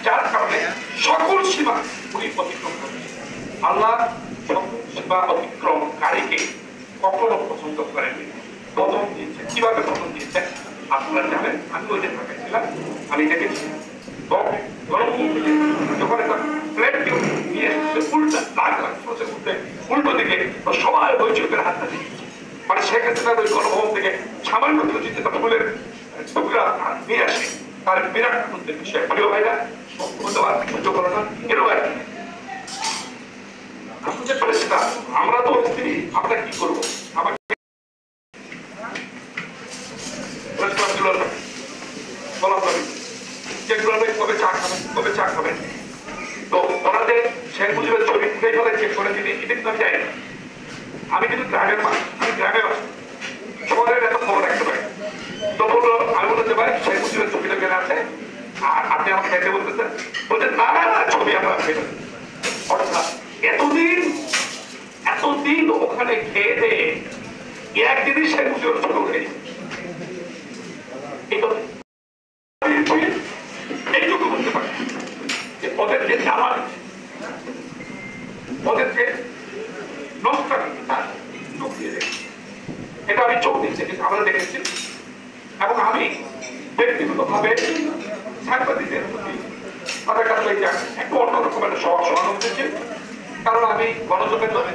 B: যার কারণে সকল সীমা উনি অতিক্রম করেন। আল্লাহ সকল সীমা অতিক্রমকারীকে কখনো পছন্দ করেননি। বদন দিয়েছে, কিভাবে বদন দিয়েছে আপনারা জানেন। আমি ওই যে ছিলাম, আমি দেখেছি যখন একটা প্লেট কেউ নিয়ে উল্টা উল্টো দিকে সবাই বৈঠকের হাতটা দিয়েছে। মানে শেখ হাসিনার ওই গণভবন থেকে সামান্য যদি ফুলের টুকরা নিয়ে আসে তার বিরাট আনন্দের বিষয়। প্রিয় ভাইরা, সহ্য করো না এরকম আর কি। আপনি যে প্রেসিডেন্ট, আমরা তো স্ত্রী, আমরা কি করবো? আমাকে কবে চা খাবেন, কবে চা খাবেন? তো ওরা যে শেখ মুজিবের ছবি উঠে ফেলে চেক করে দিলে, এটা কিন্তু আমি যাই না। আমি কিন্তু গ্রামের মানুষ, আমি গ্রামে বাস, শহরের এত খবর রাখতে পারি। তো বললো, আমি বলতে পারি শেখ মুজিবের ছবিটা কেনা আছে আর আপনি আমাকে খাইতে বলতেছেন, বলছেন না না না ছবি আমরা খেতে। অর্থাৎ এতদিন ওখানে খেয়ে দিয়ে একদিনই শেখ মুজিবের ছবি উঠে এইটুকু বলতে পারি যে ওদের যে জ্বালানি, ওদের যে নষ্টানি, এটা আমি চোখ দিচ্ছি, আমরা দেখেছি। এবং আমি ব্যক্তিগতভাবে সাংবাদিকদের প্রতি তাদের কাছে একটু অন্যরকম একটা সহানুভূতি দিচ্ছি, কারণ আমি গণযোগাযোগ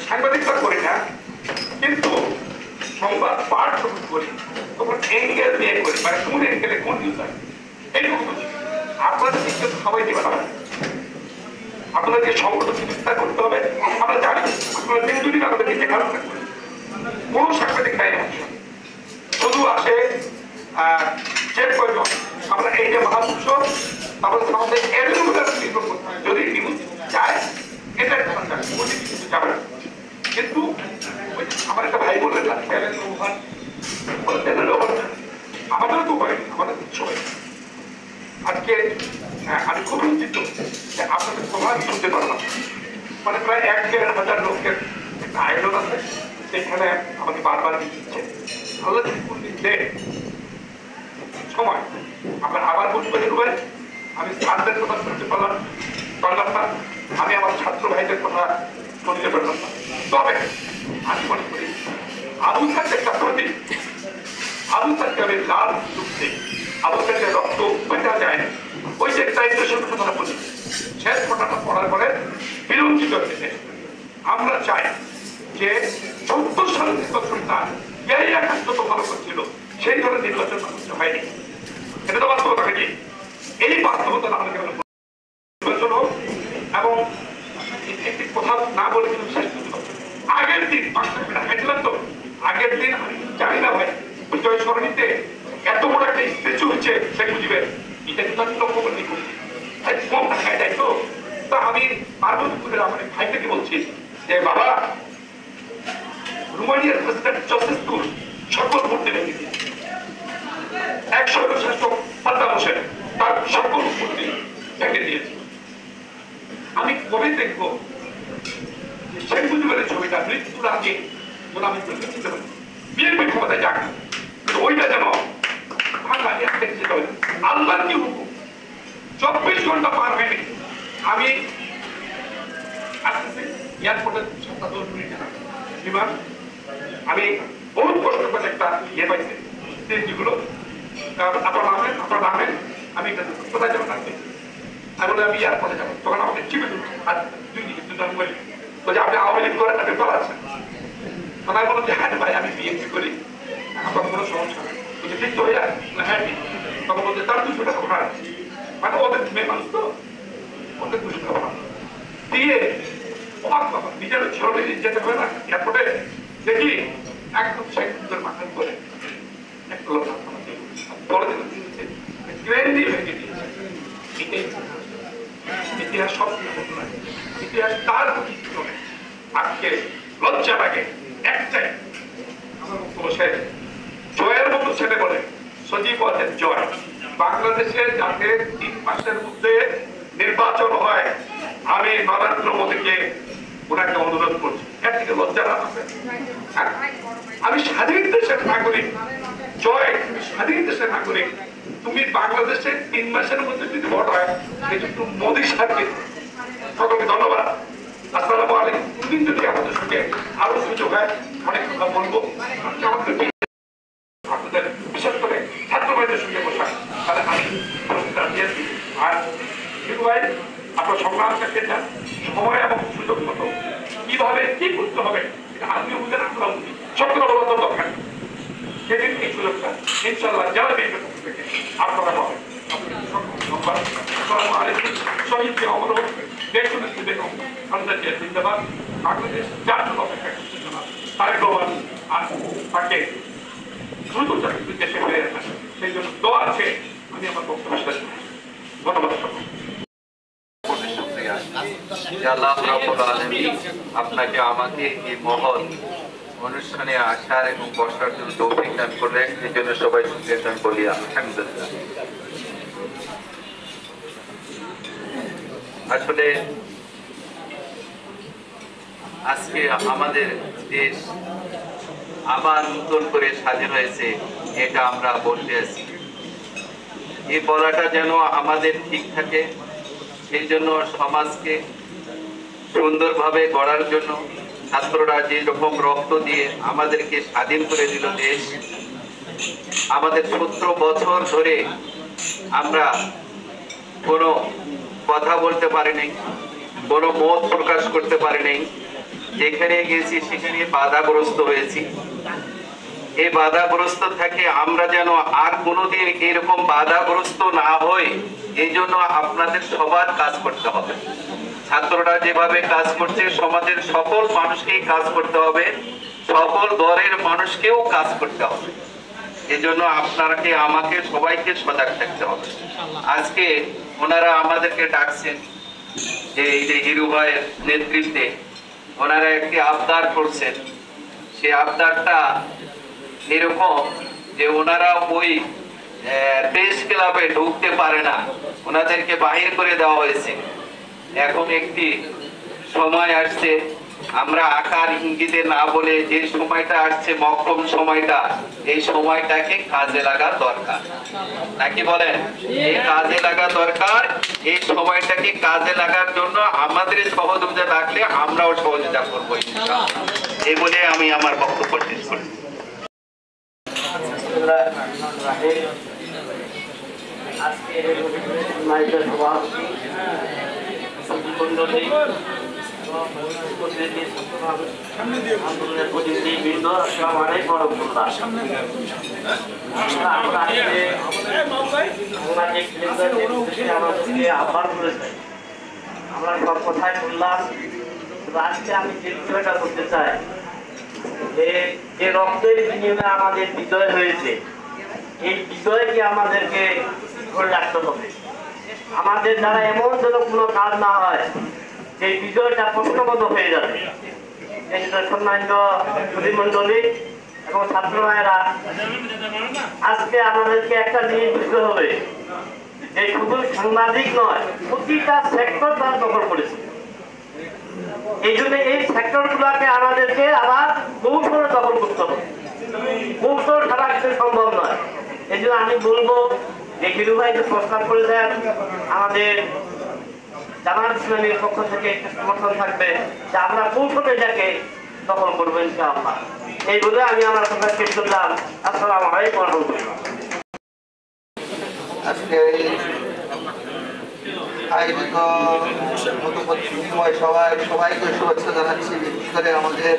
B: সাংবাদিকতা করি না, কিন্তু সংবাদ পাঠ করি তখন এঙ্গেল দিয়ে করি, মানে কোন এঙ্গেলে কোন ইউজার এইরকম আপনারা কিন্তু সবাই দিবেন না। আপনাদেরকে সংগঠন চিকিৎসা করতে হবে। আমরা জানি আপনারা দিন আমাদেরকে দেখানো থাকবে কোন সাংবাদিক নাই না, শুধু আসে চেক প্রয়োজন। আমরা এই যে মহাপুরুষ তারপরে আমাদের এর উপরে নির্ভর করতে হয়। যদি নিউজ যায় এটা কিছু যাবে না, কিন্তু আমার একটা ভাই বললেন আমাদেরও তো হয়, আমাদের সবাই আজকে আমি খুব চিন্তিত যে আপনাদের প্রভাব শুনতে পারলাম। মানে প্রায় ১,৫০০ লোকের একটা আয়োজন আছে, সেখানে আমাকে বারবার দিচ্ছে আল্লাহ সময় আমরা আবার বুঝতে পারি। আমি স্যারদের কথা শুনতে পারলাম না, আমি আমার ছাত্র ভাইদের কথা শুনতে পারলাম না। তবে আমি মনে করি আবু সাহেব একটা প্রতীক, আবু সাহেবকে আমি লাল যুক্তি, আবু সাহেবের রক্ত পেটা যায় না, ওই যে দায়িত্বের কথা বলি শেষ ঘটনাটা পড়ার পরে বিরঞ্চিত হয়েছে। আমরা চাই যে ৭০ সালের নির্বাচনটা এই একাত্মত ভালো করছিল, সেই ধরনের নির্বাচন মানুষ হয়নি। এটা তো বাস্তবতা নাকি? এই বাস্তবতা না হলে নির্বাচন হোক। এবং একটি কথা না বলে কিন্তু শেষ করতে হবে। আগের দিন খাইছিলাম তো, আগের দিন আমি জানি না ভাই বিজয় সরণিতে এত বড় একটা স্ট্যাচু হচ্ছে শেখ মুজিবের, এটা কিন্তু আমি লক্ষ্য করে দেখি কম টাকায় যাই তো। তা আমি পার্বতীপুরের আমার ভাই থেকে বলছি যে বাবা, রোমানিয়ার প্রেসিডেন্ট জোসেফ সকল মূর্তি ভেঙে দিয়েছে, ১০০ শাসক সাদ্দাম হোসেন তার সকল মূর্তি ভেঙে দিয়েছে। আমি কবে দেখবো শেখ মুজিবের ছবিটা মৃত্যুর আগে যেন আমি চিনতে পারি, বিএনপি ক্ষমতায় যাক, কিন্তু ওইটা যেন ভাঙা দেখতে হবে। আল্লাহর কি হুকুম, ২৪ ঘন্টা পার হয়নি, আমি আসতেছি এয়ারপোর্টের ৭-১০ মিনিট বিমান, আমি বহুত কষ্ট করে একটা ইয়ে পাইছি যেগুলো আপনার নামে আমি কোথায় যাবো থাকবে, আমি বলে আমি এয়ারপোর্টে যাবো। তখন আমাকে চিপে দিচ্ছি আর দুই দিকে দুজন বলি বলছে আপনি আওয়ামী লীগ করেন, আপনি পালাচ্ছেন। তখন আমি বললাম যে হ্যাঁ ভাই আমি বিএনপি করি, আপনার কোনো সমস্যা নেই। বলছে ঠিক তো হইয়া হ্যাঁ, তখন বলছে তার ২০০ টাকা ভাড়া, মানে ওদের মেয়ে মানুষ তো ওদের ২০০ টাকা ভাড়া দিয়ে অবাক বাবা, নিজের ছেলে যেতে হবে না এয়ারপোর্টে, দেখি একদম শেখ মুজিবের মাথার করে একটা লোক বড় দিয়েছে গ্রেন দিয়ে ভেঙে দিয়েছে। এটাই ইতিহাস সব ঘটনা, ইতিহাস তার প্রতি আজকে লজ্জা লাগে। একটাই আমার বসে জয়ের মতো ছেলে বলে সজীব আছেন জয়, বাংলাদেশে যাতে ৩ মাসের মধ্যে নির্বাচন হয় আমি নরেন্দ্র মোদীকে ওনাকে অনুরোধ করছি। এর থেকে লজ্জা না হবে? আমি স্বাধীন দেশের নাগরিক জয়, স্বাধীন দেশের নাগরিক, তুমি বাংলাদেশে ৩ মাসের মধ্যে যদি ভোট হয় সেই জন্য মোদী সাহেবকে সকলকে ধন্যবাদ। আসসালামু আলাইকুম। দুদিন যদি আমাদের সঙ্গে আরো সুযোগ হয় অনেক কথা বলবো, আপনাদের বিশেষ করে ছাত্র ভাইদের সঙ্গে বসা, তাহলে আমি দিয়েছি। আর কিন্তু ভাই আপনার সংগ্রাম চালিয়ে যান, সময় এবং সুযোগ মতো কিভাবে কি করতে হবে আপনি বুঝেন, আপনারা বুঝি সত্য বলার দরকার। সেদিন এই সুযোগটা ইনশাল্লাহ যারা বের থেকে আপনারা পাবেন। আসসালামু আলাইকুম। শহীদকে অবরোধ দেখুন বেগম খালেদা জিন্দাবাদ, বাংলাদেশ জাতীয় অপেক্ষা করছে না, তারেক রহমান আর তাকে দ্রুত দেশে ফিরে আসেন, সেই জন্য দোয়া আছে। আমি আমার বক্তব্য শেষ করি। ধন্যবাদ সকল।
D: আপনাকে আমাকে এই মহৎ অনুষ্ঠানে আসার এবং বসার জন্য তৌফিক দান করলেন, এই জন্য সবাই শুকরিয়া বলি আলহামদুলিল্লাহ। আসলে আজকে আমাদের দেশ আবার নতুন করে স্বাধীন হয়েছে, এটা আমরা বলতে আছি। এই বলাটা যেন আমাদের ঠিক থাকে, সেই জন্য সমাজকে সুন্দরভাবে গড়ার জন্য ছাত্ররা যে রকম রক্ত দিয়ে আমাদেরকে স্বাধীন করে দিল দেশ, আমাদের 17 বছর ধরে আমরা কোনো কথা বলতে পারিনি, কোনো মত প্রকাশ করতে পারিনি, যেখানে গেছি সেখানে বাধাগ্রস্ত হয়েছি। এই বাধাগ্রস্ত থাকে, আমরা যেন আর কোনোদিন এরকম বাধাগ্রস্ত না হই, এই জন্য আপনাদের সবার কাজ করতে হবে। ছাত্ররা যেভাবে কাজ করছে, সমাজের সকল মানুষকেই কাজ করতে হবে, সকল দলের মানুষকেও কাজ করতে হবে। এজন্য আপনাকে আমাকে সবাইকে সজাগ থাকতে হবে। আজকে ওনারা আমাদেরকে ডাকছেন যে এই যে হিরু ভাইয়ের নেতৃত্বে ওনারা একটি আবদার করছেন। সেই আবদারটা এরকম যে ওনারা ওই প্রেস ক্লাবে ঢুকতে পারে না, ওনাদেরকে বাহির করে দেওয়া হয়েছে। এখন একটি সময় আসছে, আমরা আকার ইঙ্গিতে না বলে যে সময়টা আসছে মক্রম সময়টা, এই সময়টাকে কাজে লাগা দরকার, নাকি বলেন? এই কাজে লাগা দরকার। এই সময়টাকে কাজে লাগার জন্য আমাদের সহযোগিতা লাগলে আমরাও সহযোগিতা করবো ইনশাআল্লাহ। এই বলে আমি আমার বক্তব্য শেষ করি।
C: আমরা সব কথাই বললাম। আজকে আমি যে বিষয়টা করতে চাই, যে রক্তের বিনিময়ে আমাদের বিজয় হয়েছে, এই বিজয়কে আমাদেরকে ধরে রাখতে হবে। আমাদের দ্বারা এমন যেন কোনো কাজ না হয় সেই বিজয়টা প্রশ্নগত হয়ে যাবে। এই সম্মানিত প্রতিমন্ডলী এবং ছাত্র ভাইয়েরা, আজকে আমাদেরকে একটা জিনিস বুঝতে হবে যে শুধু সাংবাদিক নয়, প্রতিটা সেক্টর তারা দখল করেছে। এই জন্য এই সেক্টর গুলাকে আমাদেরকে আবার কৌশলে দখল করতে হবে। কৌশল ছাড়া কিছু সম্ভব নয়। এই জন্য আমি বলবো যে হিরু ভাই যে প্রস্তাব করেছেন, আমাদের জামায়াত ইসলামীর পক্ষ থেকে একটা সমর্থন থাকবে যে আমরা কৌশলে এটাকে দখল করবো ইনশাআল্লাহ। এই বলে আমি আমার কথা শেষ করলাম। আসসালামু আলাইকুম ওয়া রাহমাতুল্লাহ।
F: আজকে আয়োজিত মতপথ বিনিময় সবাইকে শুভেচ্ছা জানাচ্ছি। বিশেষ করে আমাদের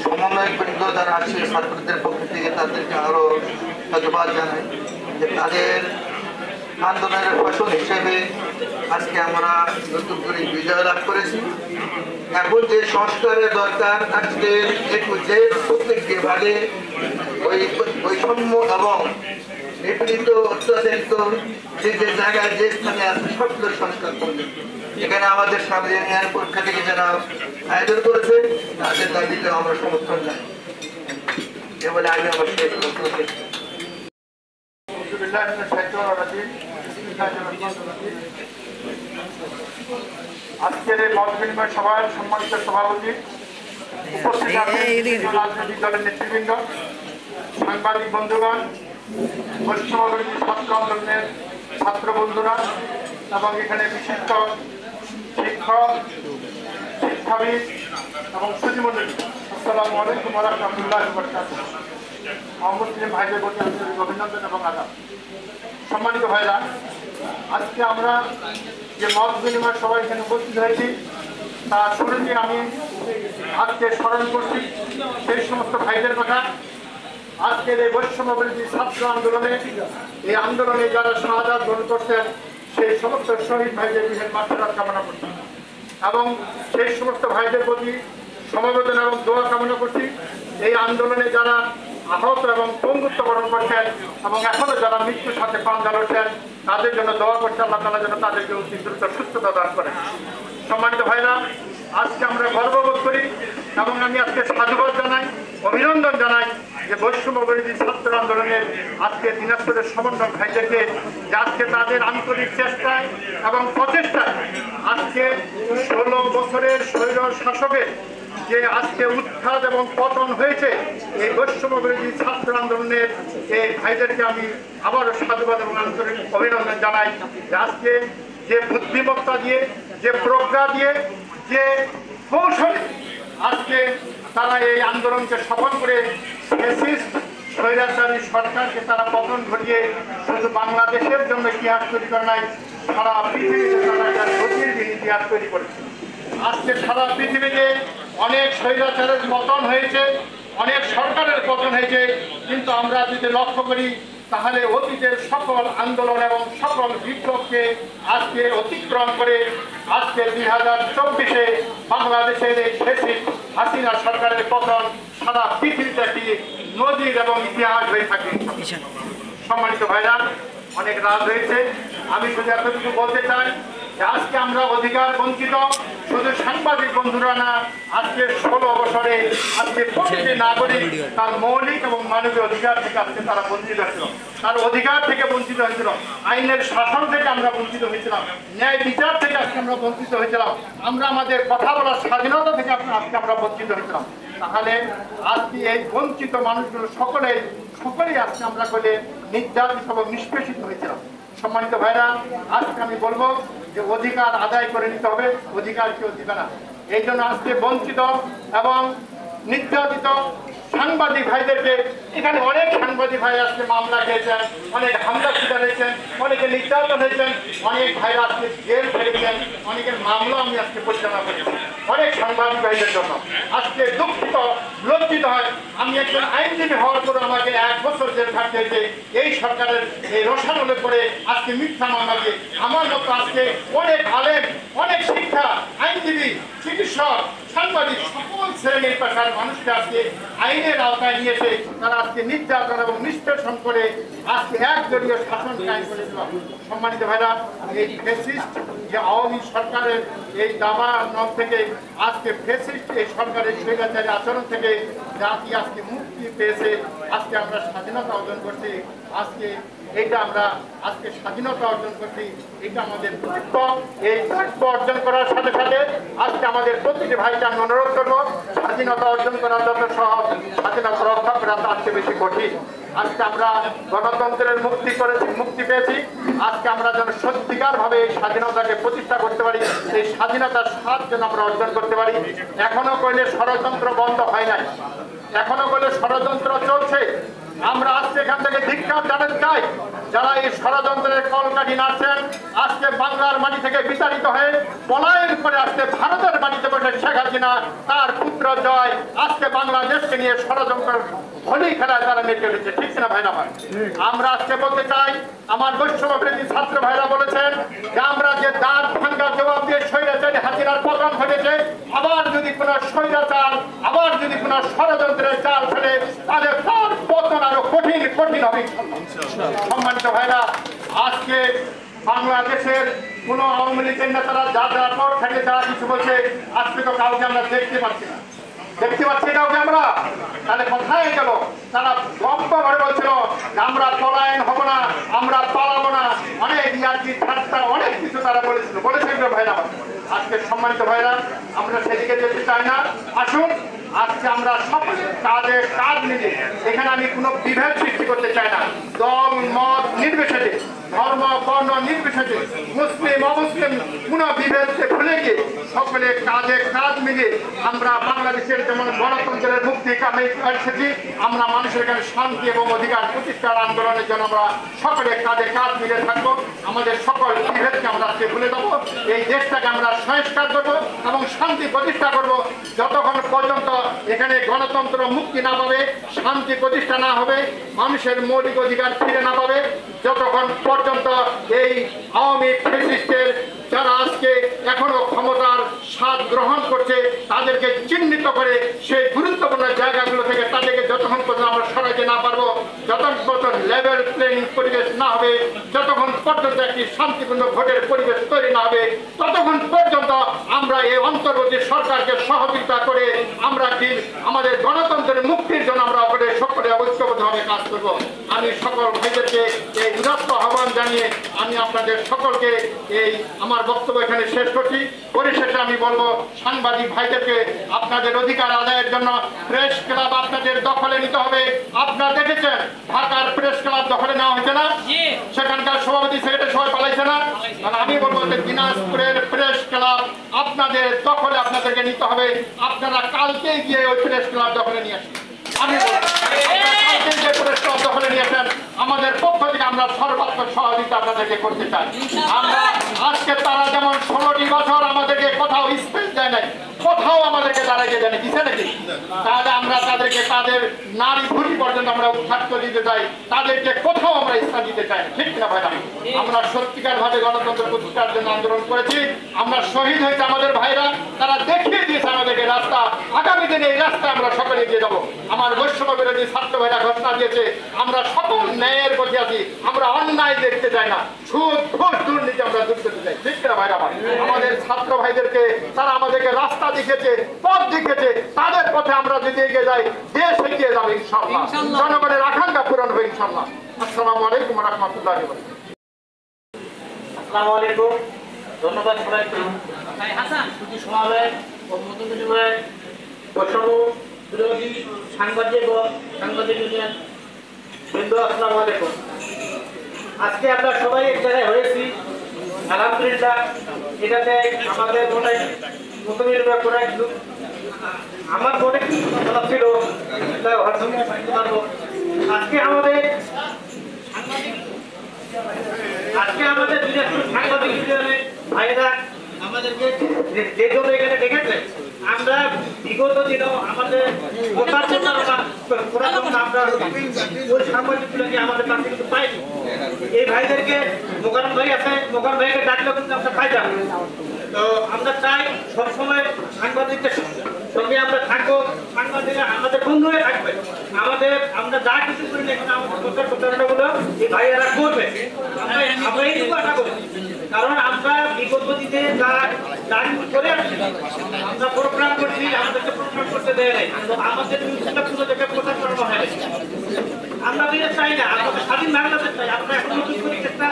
F: সমন্বয় বৃন্দ যারা আছে ছাত্রদের পক্ষ থেকে, তাদেরকে আরো ধন্যবাদ জানাই যে তাদের আন্দোলনের ফসল হিসেবে আজকে আমরা নতুন করে বিজয় লাভ করেছি। এখন যে সংস্কারের দরকার, আজকে যে প্রত্যেক বিভাগে ওই বৈষম্য এবং নিপীড়িত অত্যাচারিত যে জায়গায় যে স্থানে আছে সবগুলো সংস্কার করবে। এখানে আমাদের সামনে ইউনিয়ন পরীক্ষা থেকে যারা আয়োজন করেছে তাদের দাবিতে আমরা সমর্থন জানাই। এ বলে আমি আমার শেষ বক্তব্য।
B: আজকের এই মত বিনিময় সভার সম্মানিত সভাপতি, উপস্থিত রাজনৈতিক দলের নেতৃবৃন্দ, সাংবাদিক বন্ধুগণ, পশ্চিমবঙ্গের ছাত্র আন্দোলনের ছাত্র বন্ধুরা এবং এখানে বিশিষ্ট শিক্ষক, শিক্ষাবিদ এবং সুধীমণ্ডলী, আসসালামু আলাইকুম ওয়া রাহমাতুল্লাহি ওয়া বারাকাতুহু। মুসলিম ভাইদের প্রতি আন্তরিক অভিনন্দন এবং আদাব। সম্মানিত ভাইরা, আজকে আমরা যে মত বিনিময় সবাই এখানে উপস্থিত হয়েছি, তার শুরুতে আমি আজকে স্মরণ করছি সেই সমস্ত ভাইদের কথা। আজকের এই বৈষম্য বিরোধী ছাত্র আন্দোলনে, এই আন্দোলনে যারা শাহাদাত বরণ করছেন সেই সমস্ত শহীদ ভাইদের বিশেষ মাত্রার কামনা করছি এবং সেই সমস্ত ভাইদের প্রতি সমবেদনা এবং দোয়া কামনা করছি। এই আন্দোলনে যারা আহত এবং পঙ্গুত্ব বরণ করছেন এবং এখনো যারা মৃত্যুর সাথে পাঞ্জা লড়ছেন, তাদের জন্য দোয়া করছে আল্লাহ তাআলা যেন তাদেরকে অতি দ্রুত সুস্থতা দান করেন। সম্মানিত ভাইরা, আজকে আমরা গর্ববোধ করি এবং আমি আজকে সাধুবাদ জানাই, অভিনন্দন জানাই যে বৈষম্য বিরোধী ছাত্র আন্দোলনের আজকে দিনাজপুরের সমন্বয় ভাইদেরকে, যে আজকে তাদের আন্তরিক চেষ্টায় এবং প্রচেষ্টায় আজকে 16 বছরের স্বৈর শাসকের যে আজকে উত্থান এবং পতন হয়েছে, এই বৈষম্য বিরোধী ছাত্র আন্দোলনের এই ভাইদেরকে আমি আবারও সাধুবাদ এবং আন্তরিক অভিনন্দন জানাই যে আজকে যে বুদ্ধিমত্তা দিয়ে, যে প্রজ্ঞা দিয়ে, যে কৌশলে আজকে তারা এই আন্দোলনকে সফল করে ফ্যাসিস্ট স্বৈরাচারী সরকারকে তারা পতন ঘটিয়ে শুধু বাংলাদেশের জন্য ইতিহাস তৈরি করে নাই, সারা পৃথিবীতে তারা একটা জ্যোতির্বিহীন ইতিহাস তৈরি করেছে। আজকে সারা পৃথিবীতে অনেক স্বৈরাচারের পতন হয়েছে,
G: অনেক সরকারের পতন হয়েছে, কিন্তু আমরা যদি লক্ষ্য করি তাহলে অতীতের সকল আন্দোলন এবং সকল বিপ্লবকে আজকে অতিক্রম করে আজকে 2024-এ বাংলাদেশের এই ফ্যাসিস্ট হাসিনা সরকারের পতন সারা পৃথিবীতে একটি নজির এবং ইতিহাস হয়ে থাকে। সম্মানিত ভাইরা, অনেক রাত হয়েছে, আমি শুধু এতটুকু বলতে চাই যে আজকে আমরা অধিকার বঞ্চিত, শুধু সাংবাদিক বন্ধুরা না, আজকে 16 বছরে আজকে প্রতিটি নাগরিক তার মৌলিক এবং মানবীয় অধিকার থেকে আজকে তারা বঞ্চিত হয়েছিল, তার অধিকার থেকে বঞ্চিত হয়েছিল, আইনের শাসন থেকে আমরা বঞ্চিত হয়েছিলাম, ন্যায় বিচার থেকে আজকে আমরা বঞ্চিত হয়েছিলাম, আমরা আমাদের কথা বলার স্বাধীনতা থেকে আজকে আমরা বঞ্চিত হয়েছিলাম। তাহলে আজকে এই বঞ্চিত মানুষগুলো সকলেই আজকে আমরা বলে নির্যাতিত এবং নিষ্পেষিত হয়েছিলাম। সম্মানিত ভাইরা, আজকে আমি বলবো যে অধিকার আদায় করে নিতে হবে, অধিকার কেউ দিবে না। এই জন্য আজকে বঞ্চিত এবং নির্যাতিত সাংবাদিক ভাইদেরকে, এখানে অনেক সাংবাদিক ভাই আজকে মামলা খেয়েছেন, অনেক হামলা শিকার হয়েছেন, অনেকে নির্যাতন হয়েছেন, অনেক ভাইরা আজকে জেল ফেলেছেন, অনেকের মামলা আমি আজকে পরিচালনা করেছি অনেক সাংবাদিক ভাইদের জন্য। আজকে দুঃখিত লজ্জিত হয়, আমি একজন আইনজীবী হওয়ার পর আমাকে 1 বছর জেল থাকতে হয়েছে এই সরকারের এই রসায়নে করে আজকে মিথ্যা মামলা দিয়ে। আমার মতো আজকে অনেক আলেম, অনেক শিক্ষা, আইনজীবী, চিকিৎসক, সাংবাদিক সকল শ্রেণীর পেশার মানুষকে আজকে আইনের আওতায় নিয়েছে, তারা আজকে নির্যাতন এবং নিষ্পেষণ করে আজকে একদলীয় শাসন কায়েম করেছিল। সম্মানিত ভাইরা, এই ফ্যাসিস্ট যে আওয়ামী সরকারের এই দাবা নাম থেকে আজকে ফ্যাসিস্ট এই সরকারের স্বৈরাচারী আচরণ থেকে জাতি আজকে মুক্তি পেয়েছে, আজকে আমরা স্বাধীনতা অর্জন করছি, আজকে এইটা আমরা আজকে স্বাধীনতা অর্জন করছি, এটা আমাদের দায়িত্ব। এই দায়িত্ব অর্জন করার সাথে সাথে আজকে আমাদের প্রতিটি ভাইকে আমি অনুরোধ করবো, স্বাধীনতা অর্জন করা যত সহজ, স্বাধীনতা রক্ষা করা তার চেয়ে বেশি কঠিন। আজকে আমরা গণতন্ত্রের মুক্তি পেয়েছি, আজকে আমরা যেন সত্যিকার ভাবে এই স্বাধীনতাকে প্রতিষ্ঠা করতে পারি, এই স্বাধীনতার স্বাদ যেন আমরা অর্জন করতে পারি। এখনো কইলে ষড়যন্ত্র বন্ধ হয় নাই, এখনো কইলে ষড়যন্ত্র চলছে। আমরা আজকে এখান থেকে ধিক্কার জানাতে চাই যারা এই ষড়যন্ত্রের কলকাঠি নাড়ছেন, আজকে বাংলার মাটি থেকে বিতাড়িত হয়ে পলায়ন করে আজকে ভারতের মাটিতে বসে শেখ হাসিনা তার পুত্র জয় আজকে বাংলাদেশকে নিয়ে ষড়যন্ত্র হোলি খেলায় তারা মেতে উঠেছে, ঠিক না ভাইরা? আমরা আজকে বলতে চাই, আমার বৈষম্যবিরোধী ছাত্র ভাইরা বলেছেন যে আমরা যে দাঁত ভাঙ্গা জবাব দিয়ে স্বৈরাচারী হাসিনার পতন ঘটেছে, আবার যদি কোনো স্বৈরাচার, আবার যদি কোনো ষড়যন্ত্রের চাল ফেলে তাহলে তার পতন আরো কঠিন হবে। সম্মানিত ভাইরা, আজকে বাংলাদেশের কোন আওয়ামী লীগের নেতারা যা পর থেকে যারা কিছু বলছে, আজকে তো কাউকে আমরা দেখতে পাচ্ছি না, কাউকে আমরা। তাহলে কোথায় গেল? তারা গপ্প ঘরে বলছিল আমরা পলায়ন হব না, আমরা পালাবো না, অনেক ইয়ার্কি ঠাট্টা অনেক কিছু তারা বলেছিল ভাইরা। আজকে সম্মানিত ভাইরা, আমরা সেদিকে যেতে চাই না। আসুন আজকে আমরা সকলে কাজ মিলে, এখানে আমি কোনো বিভেদ সৃষ্টি করতে চাই না, দল মত নির্বিশেষে, ধর্ম বর্ণ নির্বিশেষে, মুসলিম অমুসলিম কোনো বিভেদকে ভুলে গিয়ে সকলে কাজ মিলে আমরা বাংলাদেশের যেমন গণতন্ত্রের মুক্তি কামে এসেছি, আমরা মানুষের এখানে শান্তি এবং অধিকার প্রতিষ্ঠার আন্দোলনের জন্য আমরা সকলে কাজ মিলে থাকবো। আমাদের সকল বিভেদকে আমরা আজকে ভুলে দেবো, এই দেশটাকে আমরা সংস্কার করবো এবং শান্তি প্রতিষ্ঠা করবো। যতক্ষণ পর্যন্ত এখানে গণতন্ত্র মুক্তি না পাবে, শান্তি প্রতিষ্ঠা না হবে, মানুষের মৌলিক অধিকার ফিরে না পাবে, যতক্ষণ পর্যন্ত এই আওয়ামী ফ্যাসিস্টের যারা আজকে এখনো ক্ষমতার স্বাদ গ্রহণ করছে তাদেরকে চিহ্নিত করে সেই গুরুত্বপূর্ণ জায়গাগুলো থেকে তাদেরকে যতক্ষণ পর্যন্ত আমরা সরাইতে না পারবো, যতক্ষণ পর্যন্ত লেভেল প্লেইং পরিবেশ না হবে, যতক্ষণ পর্যন্ত একটি শান্তিপূর্ণ ভোটের পরিবেশ তৈরি না হবে, ততক্ষণ পর্যন্ত আমরা এই অন্তর্বর্তী সরকারকে সহযোগিতা করে আমরা কি আমাদের গণতন্ত্রের মুক্তির জন্য আমরা সকলে ঐক্যবদ্ধভাবে কাজ করব। আমি সকল ভাইদেরকে এই উদাত্ত আহ্বান জানিয়ে আমি আপনাদের সকলকে এই আমার বক্তব্য এখানে শেষ করছি। পরিশেষে আমি বলবো, সাংবাদিক ভাইদেরকে আপনাদের অধিকার আদায়ের জন্য প্রেস ক্লাব আপনাদের দখলে নিতে হবে। আপনারা দেখেছেন ঢাকার প্রেস ক্লাব দখলে নেওয়া হয়েছে না, সেখানকার সভাপতি সেক্রেটারি সবাই পালাইছে না। আমি বলবো যে দিনাজপুরের প্রেস ক্লাব আপনাদের দখলে আপনাদেরকে নিতে হবে। আপনারা কালকেই গিয়ে ওই প্রেস ক্লাব দখলে নিয়ে আসেন। আমি দখলে নিয়েছেন, আমাদের পক্ষ থেকে আমরা সর্বাত্মক সহযোগিতা আপনাদেরকে করতে চাই। আমরা আজকে তারা যেমন 16টি বছর আমাদেরকে কোথাও স্পেস দেয় নাই, কোথাও আমাদেরকে তারা বাড়াইতে জানি দিছে নাকি? তাহলে আমরা তাদেরকে তাদের নারী ভুটি পর্যন্ত আমরা উৎখাত করে দিতে চাই, তাদেরকে কোথাও আমরা স্থান দিতে চাই, ঠিক কিনা ভাইরা? আমরা সত্যিকার ভাবে গণতন্ত্র প্রতিষ্ঠার জন্য আন্দোলন করেছি, আমরা শহীদ হয়েছে আমাদের ভাইরা, তারা দেখিয়ে দিয়েছে আমাদেরকে রাস্তা। আগামী দিনে এই রাস্তায় আমরা সকলে এগিয়ে যাবো। আমার বৈষম্য বিরোধী ছাত্র ভাইরা ঘোষণা দিয়েছে, আমরা সকল ন্যায়ের পথে আছি, আমরা অন্যায় দেখতে চাই না, সুদ ঘুষ দুর্নীতি আমরা দূর করতে চাই, ঠিক কিনা ভাইরা? আমাদের ছাত্র ভাইদেরকে তারা আমাদেরকে রাস্তা দেখিয়েছে, পথ দেখিয়েছে, তাদের পথে আমরা যদি এগিয়ে যাই দেশ এগিয়ে যাবে ইনশাআল্লাহ, জনগণের আকাঙ্ক্ষা পূরণ হবে ইনশাআল্লাহ। আসসালামু আলাইকুম ওয়া রাহমাতুল্লাহি ওয়া বারাকাতুহু।
A: আসসালামু আলাইকুম, ধন্যবাদ সবাইকে। হাসান শুধু সমাবেশ ও মতবিনিময় বৈষম্য বিরোধী সাংবাদিক ও সাংবাদিক ইউনিয়ন বৃন্দ, আসসালামু আলাইকুম। আজকে আমরা সবাই এক জায়গায় হয়েছি, আলহামদুলিল্লাহ। এটাতে আমাদের মনে মতবিনিময় করে আমার মনে কি কথা ছিল আজকে আমাদের দিনাজপুর সাংবাদিক ইউনিয়নের ভাইরা আমাদেরকে যে জন্য এখানে ডেকেছে, আমরা বিগত দিনেও আমাদের আমরা ওই সাংবাদিকগুলোকে আমাদের কাছে কিন্তু পাইনি। এই ভাইদেরকে মোকারম ভাই আছে, মোকারম ভাইকে ডাকলেও কিন্তু আমরা পাইতাম। তো আমরা চাই সবসময় সাংবাদিকদের সঙ্গে আমরা থাকবো, সাংবাদিকরা আমাদের বন্ধু হয়ে থাকবে। আমরা যা কিছু করি না এখানে আমাদের প্রচার প্রচারণাগুলো এই ভাইয়েরা করবে, আমরা এইটুকু আশা করি। কারণ আমরা বিগত দিনে যা করে আসছি, আমরা প্রোগ্রাম করছি, আমাদেরকে প্রোগ্রাম করতে দেয় নাই, আমাদের নিউজটা পুরো দেখে প্রচার করানো হয়। আমরা বিদেশ চাই না, আমরা স্বাধীন বাংলাদেশ চাই। আমরা এখন নতুন করে একটা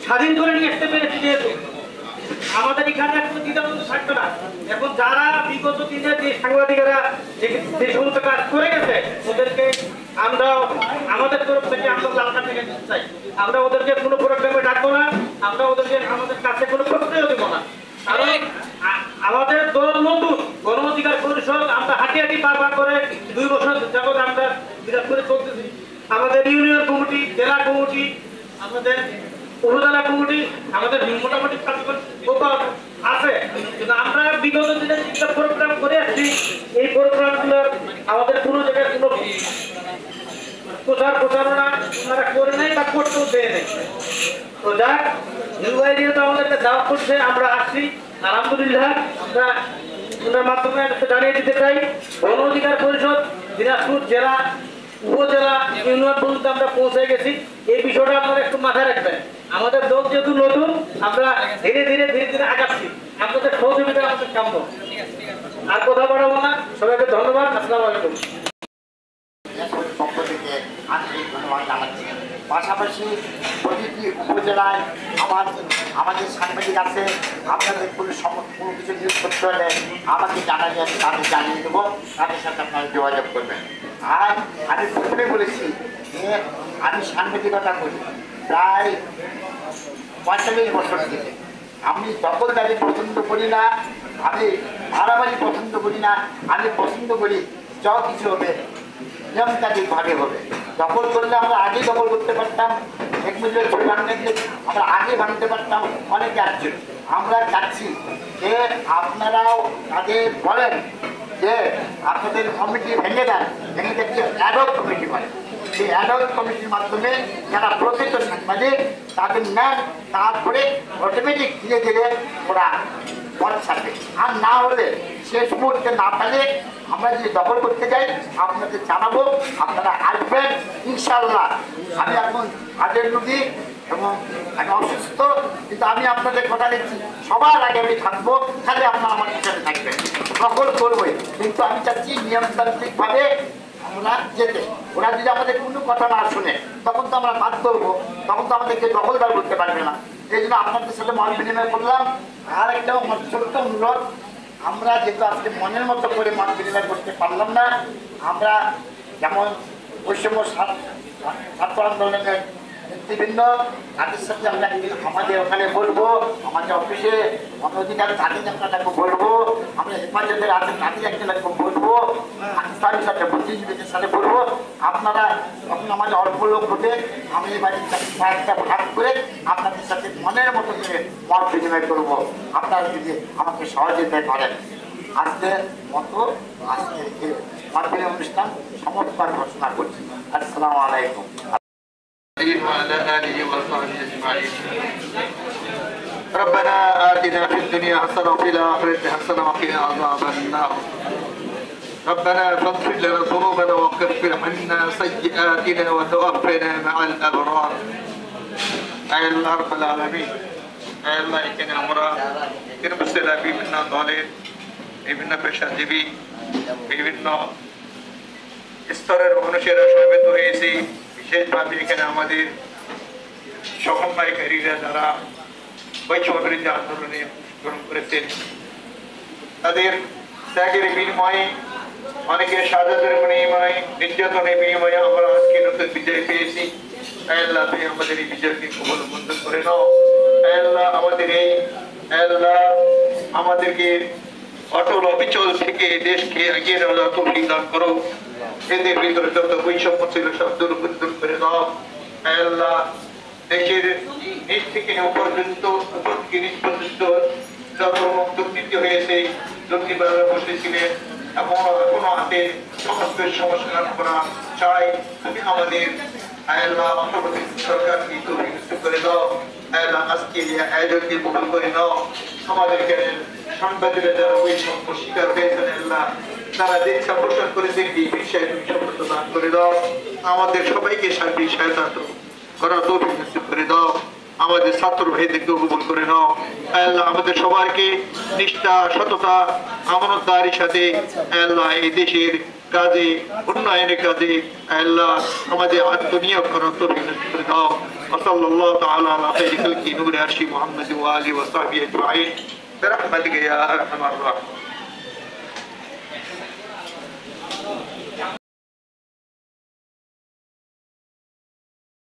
A: স্বাধীন করে নিয়ে আসতে পেরেছি, যেহেতু আমাদের এখানে এখন দ্বিধাদ্বন্দ্ব থাকবে না। এখন যারা বিগত দিনে যে সাংবাদিকেরা যে সমস্ত কাজ করে গেছে, ওদেরকে আমরা আমাদের তরফ থেকে আমরা লালকা থেকে দিতে চাই। আমরা ওদেরকে কোনো প্রোগ্রামে ডাকবো না, আমরা ওদেরকে আমাদের কাছে কোনো প্রশ্রয় দেবো না। কারণ আমাদের দল নতুন গণ অধিকার পরিষদ, আমরা হাঁটি হাঁটি পার করে 2 বছর যাবত আমরা বিরাট করে চলতেছি। আমাদের ইউনিয়ন কমিটি, জেলা কমিটি, আমাদের উপজেলা কমিটি, আমাদের মোটামুটি আছে, কিন্তু আমরা বিগত দিনে যেটা প্রোগ্রাম করে আসছি, এই প্রোগ্রামগুলোর আমাদের কোনো জায়গায় কোনো প্রচারণা ওনারা করে নাই বা করতেও দেয় নেই। তো যাক, নির্বাহী যেহেতু আমাদেরকে দাওয়াত করছে, আমরা আসছি, আলহামদুলিল্লাহ। আমরা ওনার মাধ্যমে জানিয়ে দিতে চাই, গণ অধিকার পরিষদ দিনাজপুর জেলা, উপজেলা, ইউনিয়ন পর্যন্ত আমরা পৌঁছে গেছি। এই বিষয়টা আপনারা একটু মাথায় রাখবেন। আমাদের দল যেহেতু নতুন, আমরা ধীরে ধীরে আগাচ্ছি, আপনাদের সহযোগিতা আমাদের কাম্য। আর কথা বাড়াবো না, সবাইকে ধন্যবাদ। আসসালামু আলাইকুম।
C: পক্ষ থেকে আন্তরিক ধন্যবাদ জানাচ্ছি। পাশাপাশি প্রতিটি উপজেলায় আমাদের সাংবাদিক আছে, আপনাদের কোনো কিছু নিউজ করতে হলে আমাকে জানালে আমি তাদের জানিয়ে দেবো, তাদের সাথে আপনারা যোগাযোগ করবেন। আর আমি প্রথমে বলেছি যে আমি সাংবাদিকতা করি প্রায় 45 বছর থেকে। আমি দখলদারি পছন্দ করি না, আমি ভাড়াবাড়ি পছন্দ করি না, আমি পছন্দ করি যা কিছু হবে নিয়মতান্ত্রিকভাবে হবে। দখল করলে আমরা আগে দখল করতে পারতাম, এক মিনিটের ছবি ভাঙতে দিলে আমরা আগে ভাঙতে পারতাম, অনেকে আসছে। আমরা চাচ্ছি যে আপনারাও তাদের বলেন যে আপনাদের কমিটি ভেঙে দেন, ভেঙে দেখতে অ্যাডহক কমিটি করে। সেই অ্যাডহক কমিটির মাধ্যমে যারা প্রকৃত সাংবাদিক তাদের নেন, তারপরে অটোমেটিক ধীরে ধীরে ওরা পথ ছাড়বে। আর না হলে শেষ মুহূর্তে না পেলে আমরা যদি দখল করতে যাই আপনাদের জানাবো, আপনারা আসবেন ইনশাল্লাহ। আমি এখন হাটের রুগী এবং আমি অসুস্থ, কিন্তু আমি আপনাদের কথা দিচ্ছি সবার আগে আমি থাকবো, তাহলে আপনারা আমার সাথে থাকবেন। দখল করবোই, কিন্তু আমি চাচ্ছি নিয়মতান্ত্রিকভাবে আমরা যেতে। ওরা যদি আমাদের কোনো কথা না শুনে তখন তো আমরা বাদ করবো, তখন তো আমাদেরকে দখলদার করতে পারবে না। এই জন্য আপনাদের সাথে মত বিনিময় করলাম। আর একটা ছোট্ট অনুরোধ, আমরা যেহেতু আজকে মনের মতো করে মত বিনিময় করতে পারলাম না, আমরা যেমন বৈষম্য ছাত্র আন্দোলনের নেতৃবৃন্দ তাদের সাথে আমরা আমাদের ওখানে বলবো, আমাদের অফিসে অধিকার তাদের একটা বলবো, আমরা হেফাজতের আছেন তাদের একটা বলবো, পাকিস্তানের সাথে বুদ্ধিজীবীদের সাথে বলবো। আপনারা তখন আমাদের অল্প লোক হবে, আমি এবার একটা ভাগ করে আপনাদের সাথে মনের মতো করে মত বিনিময় করবো, আপনারা যদি আমাকে সহযোগিতা করেন। আজকের মতো আজকের এই মাধ্যমিক অনুষ্ঠান সমাপ্তার ঘোষণা করছি। আসসালামু আলাইকুম।
F: وعلى آله وصحبه أجمعين. ربنا آتنا في الدنيا حسنة وفي الآخرة حسنة وقنا عذاب النار. ربنا فاغفر لنا ذنوبنا وكفر عنا سيئاتنا وتوفنا مع الأبرار. أي الله رب العالمين. أي الله এখানে আমরা কিরমসেলা বিভিন্ন দলের বিভিন্ন পেশাজীবী বিভিন্ন স্তরের মানুষেরা সমবেত হয়েছে। বিশেষভাবে এখানে আমাদের সমন্বয়কারীরা যারা বৈষম্য বিরোধী আন্দোলনে অংশগ্রহণ করেছেন, তাদের ত্যাগের বিনিময়ে, অনেকের শাহাদাতের বিনিময়ে, নির্যাতনের বিনিময়ে আমরা আজকে নতুন বিজয় পেয়েছি। আল্লাহ তুমি আমাদের এই বিজয়কে কবুল মঞ্জুর করে নাও। আল্লাহ আমাদেরকে অটল অবিচল থেকে দেশকে এগিয়ে নেওয়ার তৌফিক দান করো। এদের ভিতরে যত বৈষম্য ছিল সব দূর করে দাও। আল্লাহ দেশের নিচ থেকে উপর পর্যন্ত যত দুর্নীতি হয়েছে, দুর্নীতিবাজরা বসেছিলেন এবং এখনো হাতে সমস্ত সমস্যা করা চাই। তুমি আমাদের আল্লাহ অন্তর্বর্তী সরকারকে তৌফিক করে দাও। আল্লাহ আজকে আয়োজনকে কবুল করে নাও। আমাদের এখানে সাংবাদিকরা যারা বৈষম্য শিকার হয়েছেন, আল্লাহ তারা যে ইচ্ছা পোষণ করেছেন এই বিষয়ে তুমি সফলতা দান করে দাও। আমাদের সবাইকে সার্বিক সহায়তা করার তৌফিক নসিব করে দাও। আমাদের ছাত্র ভাইদেরকে কবুল করে নাও। আল্লাহ আমাদের সবাইকে নিষ্ঠা, সততা, আমানতদারির সাথে আল্লাহ এই দেশের কাজে, উন্নয়নের কাজে আল্লাহ আমাদের আত্মনিয়োগ করার তৌফিক নসিব করে দাও। সাল্লাল্লাহু তাআলা আলা খাইরি খালকি নূরে আরশি মুহাম্মদ ওয়া আলিহি ওয়া সাহবিহি আজমাইন বিরহমাতিকা ইয়া আরহামার রাহিমিন।